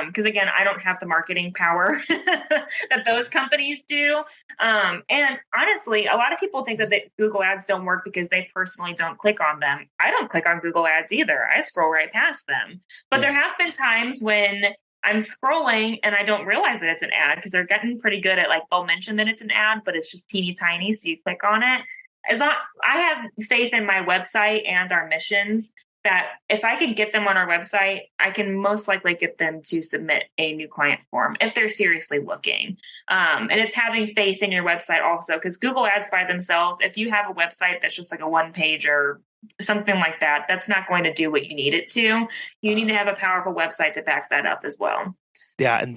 Because again, I don't have the marketing power that those companies do. And honestly, a lot of people think that Google ads don't work because they personally don't click on them. I don't click on Google ads either. I scroll right past them. But there have been times when I'm scrolling and I don't realize that it's an ad, because they're getting pretty good at, like, they'll mention that it's an ad, but it's just teeny tiny. So you click on it. I have faith in my website and our missions that if I could get them on our website, I can most likely get them to submit a new client form if they're seriously looking. And it's having faith in your website also, because Google ads by themselves, if you have a website that's just like a one page or something like that, that's not going to do what you need it to. You need to have a powerful website to back that up as well. Yeah, and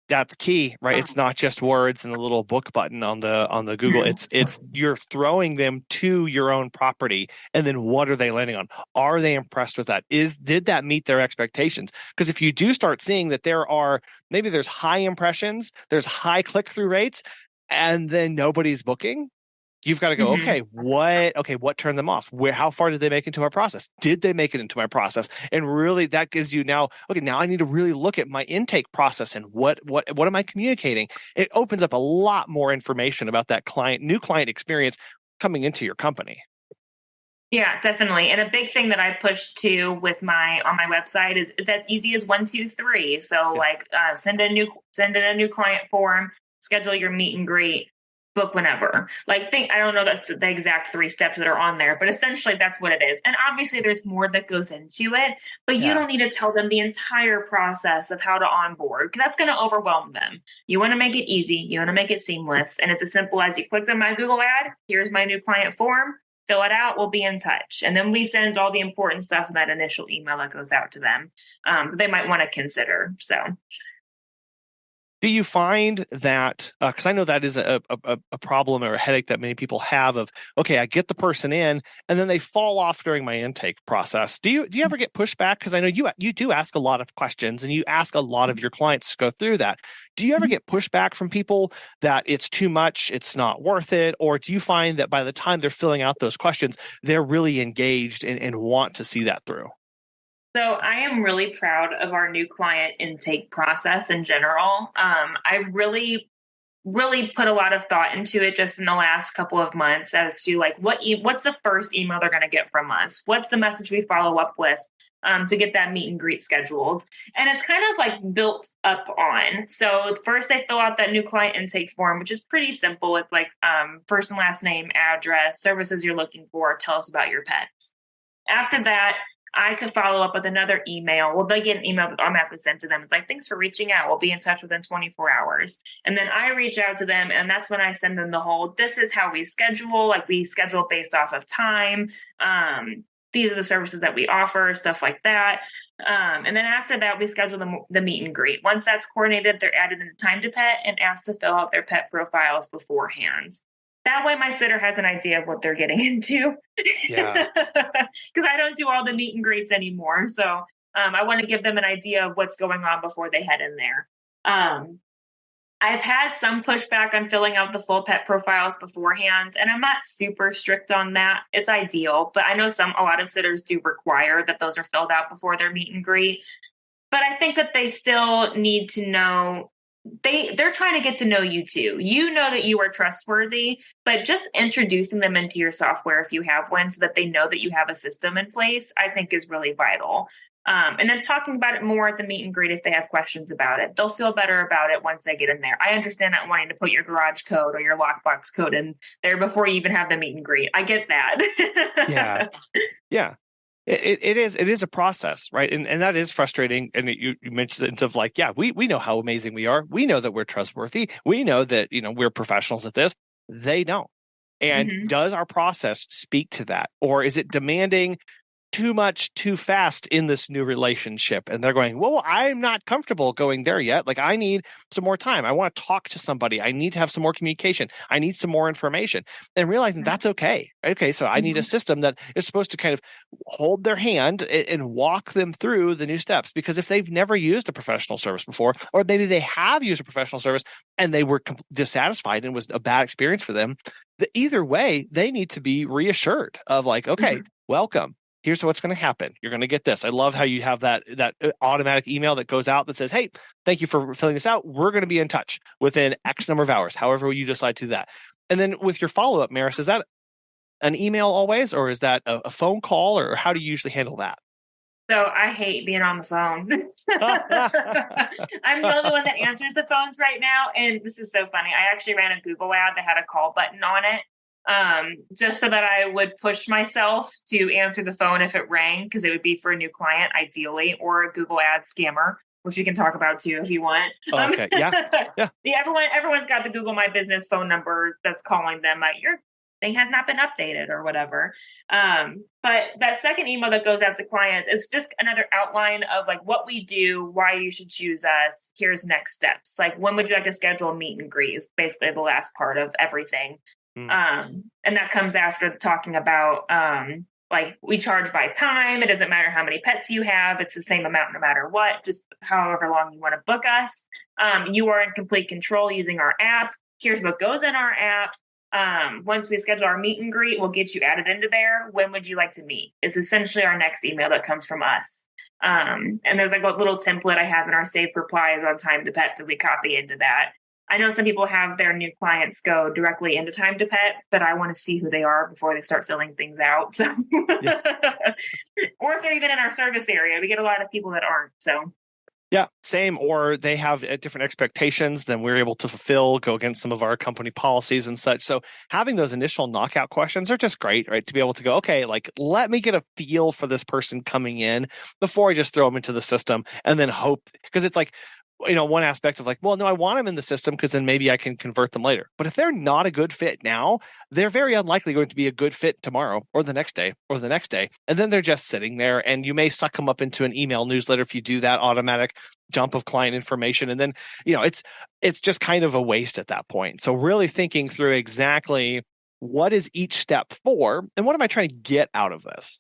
that's key, right? It's not just words and a little book button on the Google. It's you're throwing them to your own property, and then what are they landing on? Are they impressed with that? Did that meet their expectations? Because if you do start seeing that there's high impressions, there's high click-through rates, and then nobody's booking, you've got to go, what turned them off? How far did they make into our process? Did they make it into my process? And really that gives you now I need to really look at my intake process and what am I communicating? It opens up a lot more information about that new client experience coming into your company. Yeah, definitely. And a big thing that I push to on my website is it's as easy as 1, 2, 3. So send in a new client form, schedule your meet and greet, book whenever. I don't know that's the exact 3 steps that are on there, but essentially that's what it is. And obviously there's more that goes into it, but you don't need to tell them the entire process of how to onboard, because that's going to overwhelm them. You want to make it easy. You want to make it seamless. And it's as simple as you click on my Google ad. Here's my new client form. Fill it out. We'll be in touch. And then we send all the important stuff in that initial email that goes out to them. They might want to consider. So. Do you find that, because I know that is a problem or a headache that many people have of, okay, I get the person in and then they fall off during my intake process. Do you ever get pushback? Because I know you do ask a lot of questions and you ask a lot of your clients to go through that. Do you ever get pushback from people that it's too much, it's not worth it? Or do you find that by the time they're filling out those questions, they're really engaged and want to see that through? So I am really proud of our new client intake process in general. I've really, really put a lot of thought into it just in the last couple of months as to what's the first email they're going to get from us? What's the message we follow up with to get that meet and greet scheduled? And it's kind of built up on. So first they fill out that new client intake form, which is pretty simple. It's first and last name, address, services you're looking for, tell us about your pets. After that, I could follow up with another email. Well, they get an email that automatically sent to them. It's thanks for reaching out. We'll be in touch within 24 hours. And then I reach out to them, and that's when I send them the whole, this is how we schedule. We schedule based off of time. These are the services that we offer, stuff like that. And then after that, we schedule the meet and greet. Once that's coordinated, they're added into Time to Pet and asked to fill out their pet profiles beforehand. That way my sitter has an idea of what they're getting into. Yeah. Because I don't do all the meet and greets anymore. So I want to give them an idea of what's going on before they head in there. I've had some pushback on filling out the full pet profiles beforehand, and I'm not super strict on that. It's ideal, but I know a lot of sitters do require that those are filled out before their meet and greet. But I think that they still need to know they're trying to get to know you too. You know that you are trustworthy, but just introducing them into your software if you have one so that they know that you have a system in place, I think is really vital. And then talking about it more at the meet and greet if they have questions about it. They'll feel better about it once they get in there. I understand that wanting to put your garage code or your lockbox code in there before you even have the meet and greet. I get that. Yeah. It is a process, right? And that is frustrating. And you mentioned it of like, yeah, we know how amazing we are. We know that we're trustworthy. We know that, we're professionals at this. They don't. And does our process speak to that? Or is it demanding too much too fast in this new relationship? And they're going, well, I'm not comfortable going there yet. Like, I need some more time. I want to talk to somebody. I need to have some more communication. I need some more information, and realizing that's okay. Okay, so I need a system that is supposed to kind of hold their hand and walk them through the new steps. Because if they've never used a professional service before, or maybe they have used a professional service and they were dissatisfied and it was a bad experience for them, either way, they need to be reassured of like, okay, welcome. Here's what's going to happen. You're going to get this. I love how you have that automatic email that goes out that says, hey, thank you for filling this out. We're going to be in touch within X number of hours, however you decide to do that. And then with your follow-up, Maris, is that an email always, or is that a phone call, or how do you usually handle that? So I hate being on the phone. I'm the only one that answers the phones right now. And this is so funny. I actually ran a Google ad that had a call button on it. Just so that I would push myself to answer the phone if it rang, because it would be for a new client, ideally, or a Google ad scammer, which we can talk about too if you want. Okay. Yeah. Everyone's got the Google My Business phone number that's calling them. Your thing has not been updated or whatever. But that second email that goes out to clients is just another outline of like what we do, why you should choose us. Here's next steps. Like, when would you like to schedule a meet and greet is basically the last part of everything. And that comes after talking about like, we charge by time. It doesn't matter how many pets you have. It's the same amount no matter what, just however long you want to book us. You are in complete control using our app. Here's what goes in our app. Once we schedule our meet and greet, we'll get you added into there. When would you like to meet? It's essentially our next email that comes from us. And there's like a little template I have in our saved replies on Time to Pet that we copy into that. I know some people have their new clients go directly into Time to Pet, but I want to see who they are before they start filling things out. So, Yeah. Or if they're even in our service area, we get a lot of people that aren't. So, yeah, same. Or they have different expectations than we're able to fulfill, go against some of our company policies and such. So having those initial knockout questions are just great, right? To be able to go, okay, like, let me get a feel for this person coming in before I just throw them into the system and then hope, because it's like, one aspect of like, well, no, I want them in the system because then maybe I can convert them later. But if they're not a good fit now, they're very unlikely going to be a good fit tomorrow or the next day or the next day. And then they're just sitting there, and you may suck them up into an email newsletter if you do that automatic dump of client information. And then, it's just kind of a waste at that point. So really thinking through exactly what is each step for, and what am I trying to get out of this?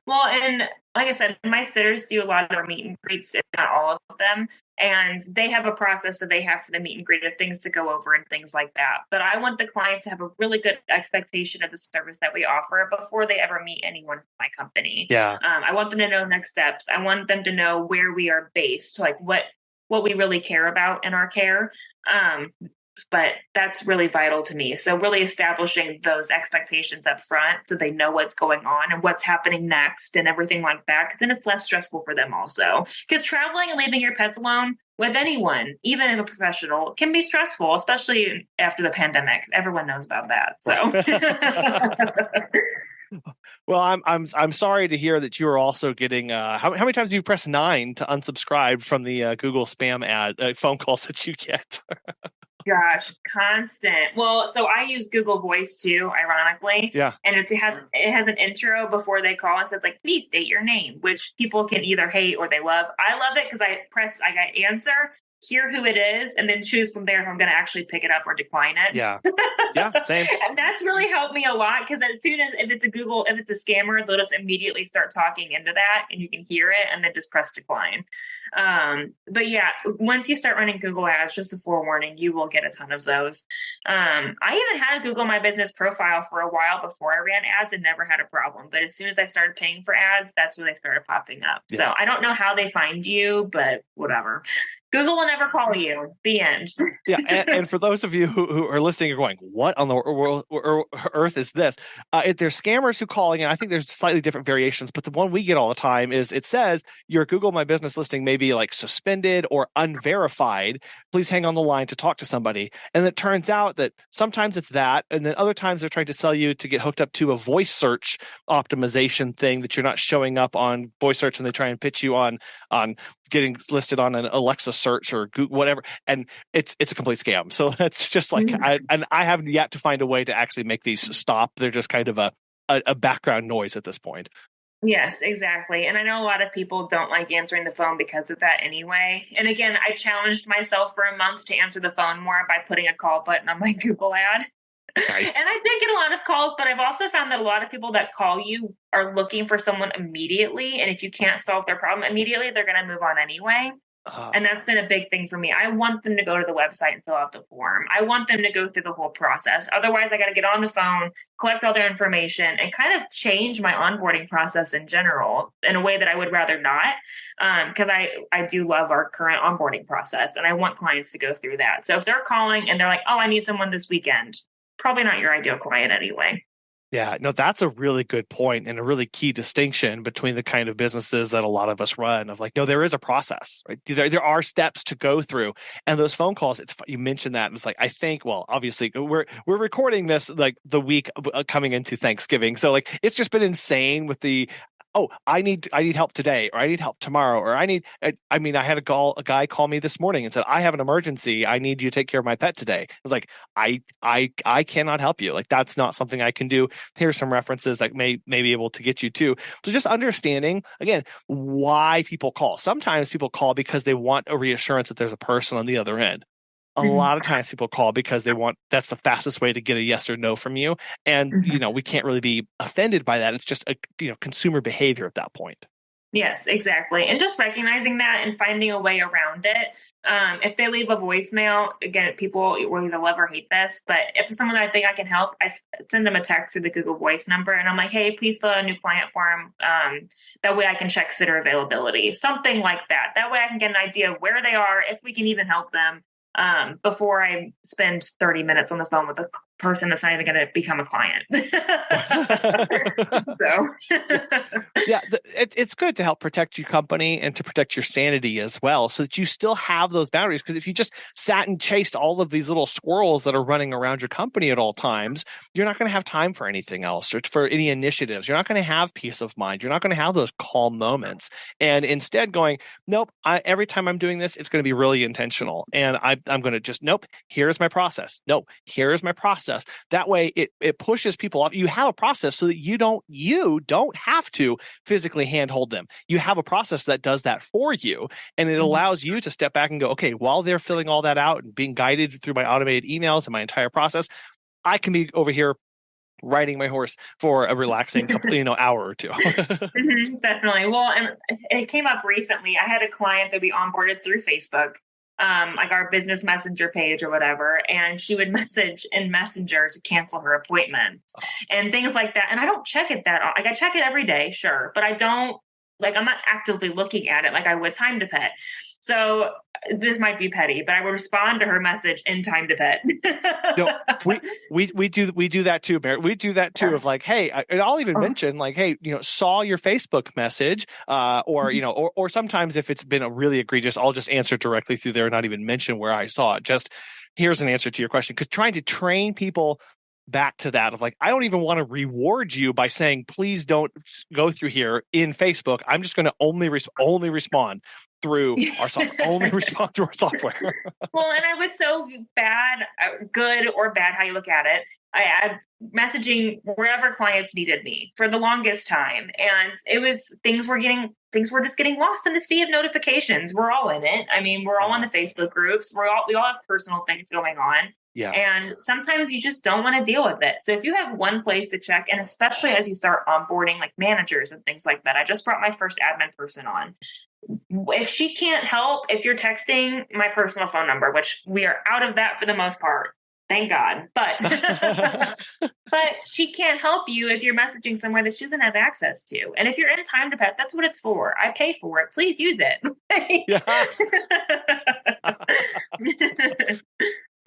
Well, and like I said, my sitters do a lot of their meet and greets, if not all of them. And they have a process that they have for the meet and greet of things to go over and things like that. But I want the client to have a really good expectation of the service that we offer before they ever meet anyone from my company. Yeah. I want them to know next steps. I want them to know where we are based, like what we really care about in our care. But that's really vital to me. So really establishing those expectations up front so they know what's going on and what's happening next and everything like that. Because then it's less stressful for them also. Because traveling and leaving your pets alone with anyone, even a professional, can be stressful, especially after the pandemic. Everyone knows about that. So. Well, I'm sorry to hear that you are also getting. How many times do you press 9 to unsubscribe from the Google spam ad phone calls that you get? Gosh, constant. Well, so I use Google Voice too, ironically. Yeah. And it has an intro before they call. It says like, please state your name, which people can either hate or they love. I love it because I got answer, hear who it is, and then choose from there if I'm going to actually pick it up or decline it. Yeah. Yeah, same. And that's really helped me a lot, because as soon as if it's a scammer, they'll just immediately start talking into that and you can hear it and then just press decline. But yeah, once you start running Google ads, just a forewarning, you will get a ton of those. I even had a Google My Business profile for a while before I ran ads and never had a problem. But as soon as I started paying for ads, that's when they started popping up. Yeah. So I don't know how they find you, but whatever. Google will never call you. The end. Yeah, and for those of you who are listening, you're going, "What on the world or earth is this?" There's scammers who calling, and I think there's slightly different variations. But the one we get all the time is it says your Google My Business listing may be like suspended or unverified. Please hang on the line to talk to somebody. And it turns out that sometimes it's that, and then other times they're trying to sell you to get hooked up to a voice search optimization thing that you're not showing up on voice search, and they try and pitch you on getting listed on an Alexa search or Google, whatever, and it's a complete scam. So it's just like I haven't yet to find a way to actually make these stop. They're just kind of a background noise at this point. Yes, exactly. And I know a lot of people don't like answering the phone because of that anyway. And again, I challenged myself for a month to answer the phone more by putting a call button on my Google ad. Nice. And I did get a lot of calls, but I've also found that a lot of people that call you are looking for someone immediately. And if you can't solve their problem immediately, they're going to move on anyway. And that's been a big thing for me. I want them to go to the website and fill out the form. I want them to go through the whole process. Otherwise, I got to get on the phone, collect all their information, and kind of change my onboarding process in general in a way that I would rather not, because I do love our current onboarding process, and I want clients to go through that. So if they're calling and they're like, oh, I need someone this weekend, probably not your ideal client anyway. Yeah, no, that's a really good point and a really key distinction between the kind of businesses that a lot of us run of like, no, there is a process, right? There are steps to go through. And those phone calls, you mentioned that. And it's like, I think, well, obviously we're recording this like the week coming into Thanksgiving. So like, it's just been insane with the, oh, I need help today, or I need help tomorrow, or I had a guy call me this morning and said, I have an emergency. I need you to take care of my pet today. I was like, I cannot help you. Like, that's not something I can do. Here's some references that may be able to get you to. So just understanding, again, why people call. Sometimes people call because they want a reassurance that there's a person on the other end. A lot of times people call because that's the fastest way to get a yes or no from you. And, we can't really be offended by that. It's just consumer behavior at that point. Yes, exactly. And just recognizing that and finding a way around it. If they leave a voicemail, again, people will either love or hate this, but if it's someone that I think I can help, I send them a text through the Google Voice number. And I'm like, hey, please fill out a new client form. That way I can check sitter availability, something like that. That way I can get an idea of where they are, if we can even help them. Before I spend 30 minutes on the phone with a person that's not even going to become a client. Yeah, it's good to help protect your company and to protect your sanity as well, so that you still have those boundaries. Because if you just sat and chased all of these little squirrels that are running around your company at all times, you're not going to have time for anything else or for any initiatives. You're not going to have peace of mind. You're not going to have those calm moments. And instead going, nope, every time I'm doing this, it's going to be really intentional. And I'm going to just, nope, here's my process. No, here's my process. That way it pushes people off. You have a process so that you don't have to physically handhold them. You have a process that does that for you. And it allows you to step back and go, okay, while they're filling all that out and being guided through my automated emails and my entire process, I can be over here riding my horse for a relaxing hour or two. Definitely. Well, and it came up recently. I had a client that we onboarded through Facebook. Like our business messenger page or whatever. And she would message in Messenger to cancel her appointments and things like that. And I don't check it that often. Like I check it every day, sure. But I'm not actively looking at it like I would Time to Pet. So this might be petty, but I would respond to her message in Time to Pet. No, we do that too, Barrett. We do that too. Of like, hey, and I'll even mention like, hey, saw your Facebook message, or sometimes if it's been a really egregious, I'll just answer directly through there and not even mention where I saw it. Just here's an answer to your question, because trying to train people back to that of like, I don't even want to reward you by saying, please don't go through here in Facebook. I'm just going to only respond through our software, only respond to our software. Well, and I was so bad, good or bad, how you look at it. I had messaging wherever clients needed me for the longest time. And it was, things were just getting lost in the sea of notifications. We're all in it. I mean, we're all in the Facebook groups. We all have personal things going on. Yeah. And sometimes you just don't want to deal with it. So if you have one place to check, and especially as you start onboarding like managers and things like that, I just brought my first admin person on. If she can't help, if you're texting my personal phone number, which we are out of that for the most part, Thank God. But but she can't help you if you're messaging somewhere that she doesn't have access to. And if you're in Time to Pet, that's what it's for. I pay for it. Please use it. Yeah.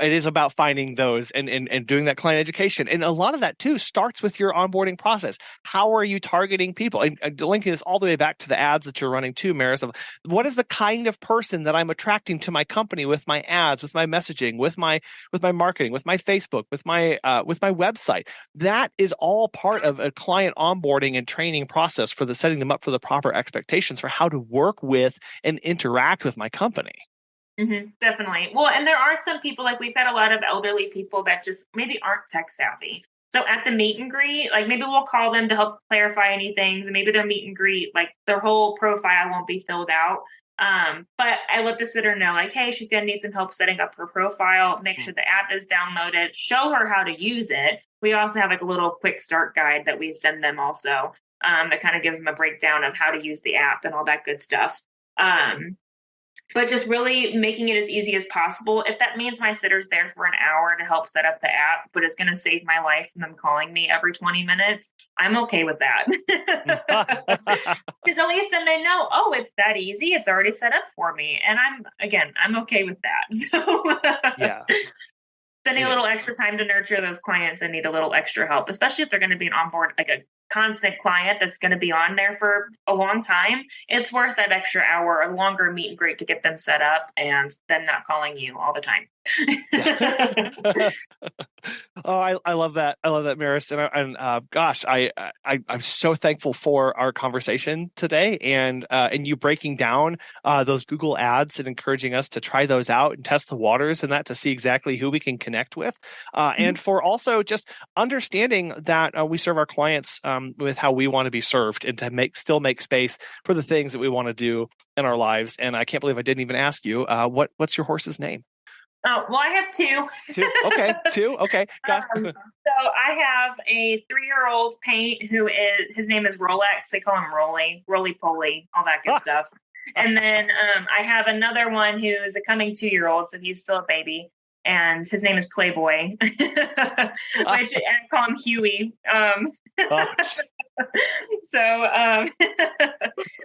It is about finding those and doing that client education. And a lot of that too starts with your onboarding process. How are you targeting people? And linking this all the way back to the ads that you're running too, Maris, of what is the kind of person that I'm attracting to my company with my ads, with my messaging, with my marketing, with my Facebook, with my website. That is all part of a client onboarding and training process for the setting them up for the proper expectations for how to work with and interact with my company. Mm-hmm, definitely. Well, and there are some people, like we've got a lot of elderly people that just maybe aren't tech savvy. So at the meet and greet, like maybe we'll call them to help clarify any things. And maybe their meet and greet, like their whole profile won't be filled out. But I let the sitter know, like, hey, she's going to need some help setting up her profile. Make sure the app is downloaded. Show her how to use it. We also have like a little quick start guide that we send them also that kind of gives them a breakdown of how to use the app and all that good stuff. But just really making it as easy as possible. If that means my sitter's there for an hour to help set up the app, but it's going to save my life from them calling me every 20 minutes, I'm okay with that. Because at least then they know, oh, it's that easy. It's already set up for me. And I'm okay with that. So Yeah. spending a little extra time to nurture those clients that need a little extra help, especially if they're going to be an onboard, like a constant client that's going to be on there for a long time. It's worth that extra hour, a longer meet and greet to get them set up and them not calling you all the time. Oh, I love that. I love that, Maris. And gosh, I'm so thankful for our conversation today and you breaking down those Google ads and encouraging us to try those out and test the waters and that to see exactly who we can connect with. And for also just understanding that we serve our clients with how we want to be served and to still make space for the things that we want to do in our lives. And I can't believe I didn't even ask you, what's your horse's name? Oh, well, I have two. Okay, two. Okay. So I have a 3-year-old Paint his name is Rolex. They call him Roly Poly, all that good stuff. And then I have another one who is a coming 2-year-old, so he's still a baby. And his name is Playboy, which I call him Huey. So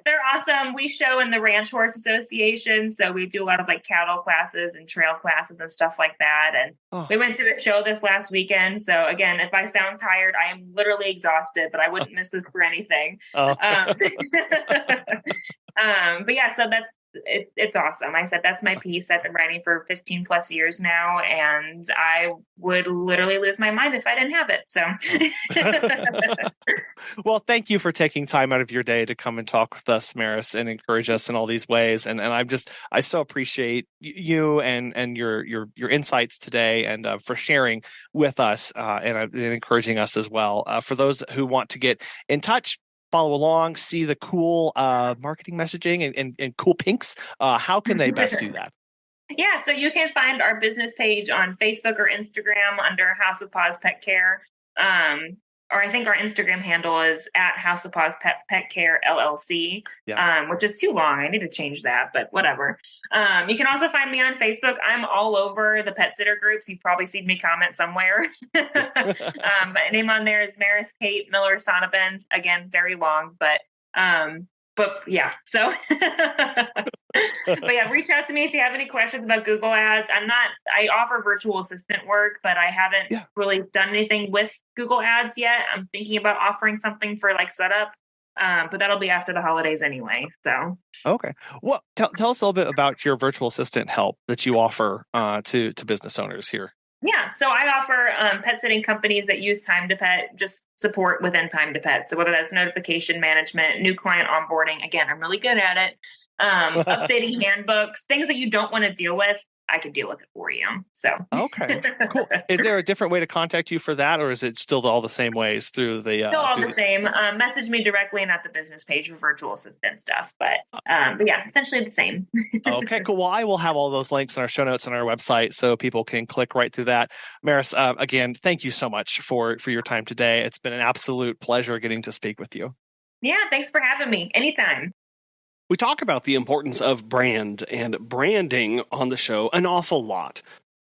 they're awesome. We show in the Ranch Horse Association, so we do a lot of like cattle classes and trail classes and stuff like that. And we went to a show this last weekend. So again, if I sound tired, I am literally exhausted, but I wouldn't miss this for anything. But yeah, so it's awesome. I said, that's my piece. I've been writing for 15 plus years now, and I would literally lose my mind if I didn't have it. So well, thank you for taking time out of your day to come and talk with us, Maris, and encourage us in all these ways. And I so appreciate you and your insights today and for sharing with us and encouraging us as well. For those who want to get in touch, follow along, see the cool marketing messaging and cool pinks, how can they best do that? Yeah, so you can find our business page on Facebook or Instagram under House of Paws Pet Care. Or I think our Instagram handle is at House of Paws Pet Care LLC, which is too long. I need to change that, but whatever. You can also find me on Facebook. I'm all over the pet sitter groups. You've probably seen me comment somewhere. My name on there is Maris Kate Miller Sonnabend. Again, very long, but yeah. So, but yeah, reach out to me if you have any questions about Google Ads. I offer virtual assistant work, but I haven't really done anything with Google Ads yet. I'm thinking about offering something for like setup, but that'll be after the holidays anyway. So, okay. Well, tell us a little bit about your virtual assistant help that you offer to business owners here. Yeah, so I offer pet sitting companies that use Time to Pet just support within Time to Pet. So whether that's notification management, new client onboarding, again, I'm really good at it. Updating handbooks, things that you don't want to deal with, I can deal with it for you. So okay, cool. Is there a different way to contact you for that, or is it still all the same ways through the? Still all the same. Message me directly and at the business page for virtual assistant stuff. But yeah, essentially the same. Okay, cool. Well, I will have all those links in our show notes on our website, so people can click right through that. Maris, again, thank you so much for your time today. It's been an absolute pleasure getting to speak with you. Yeah, thanks for having me. Anytime. We talk about the importance of brand and branding on the show an awful lot.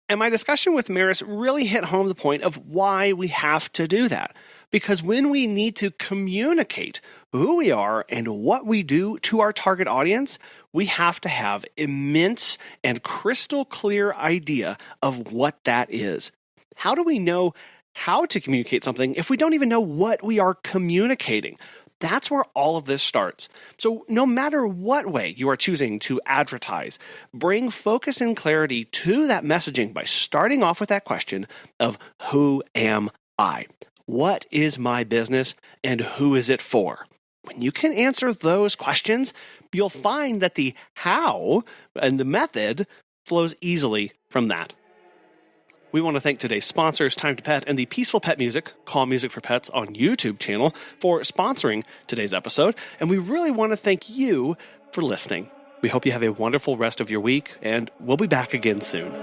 And my discussion with Maris really hit home the point of why we have to do that. Because when we need to communicate who we are and what we do to our target audience, we have to have immense and crystal clear idea of what that is. How do we know how to communicate something if we don't even know what we are communicating? That's where all of this starts. So no matter what way you are choosing to advertise, bring focus and clarity to that messaging by starting off with that question of who am I? What is my business and who is it for? When you can answer those questions, you'll find that the how and the method flows easily from that. We want to thank today's sponsors, Time to Pet and the Peaceful Pet Music, Calm Music for Pets on YouTube channel for sponsoring today's episode. And we really want to thank you for listening. We hope you have a wonderful rest of your week, and we'll be back again soon.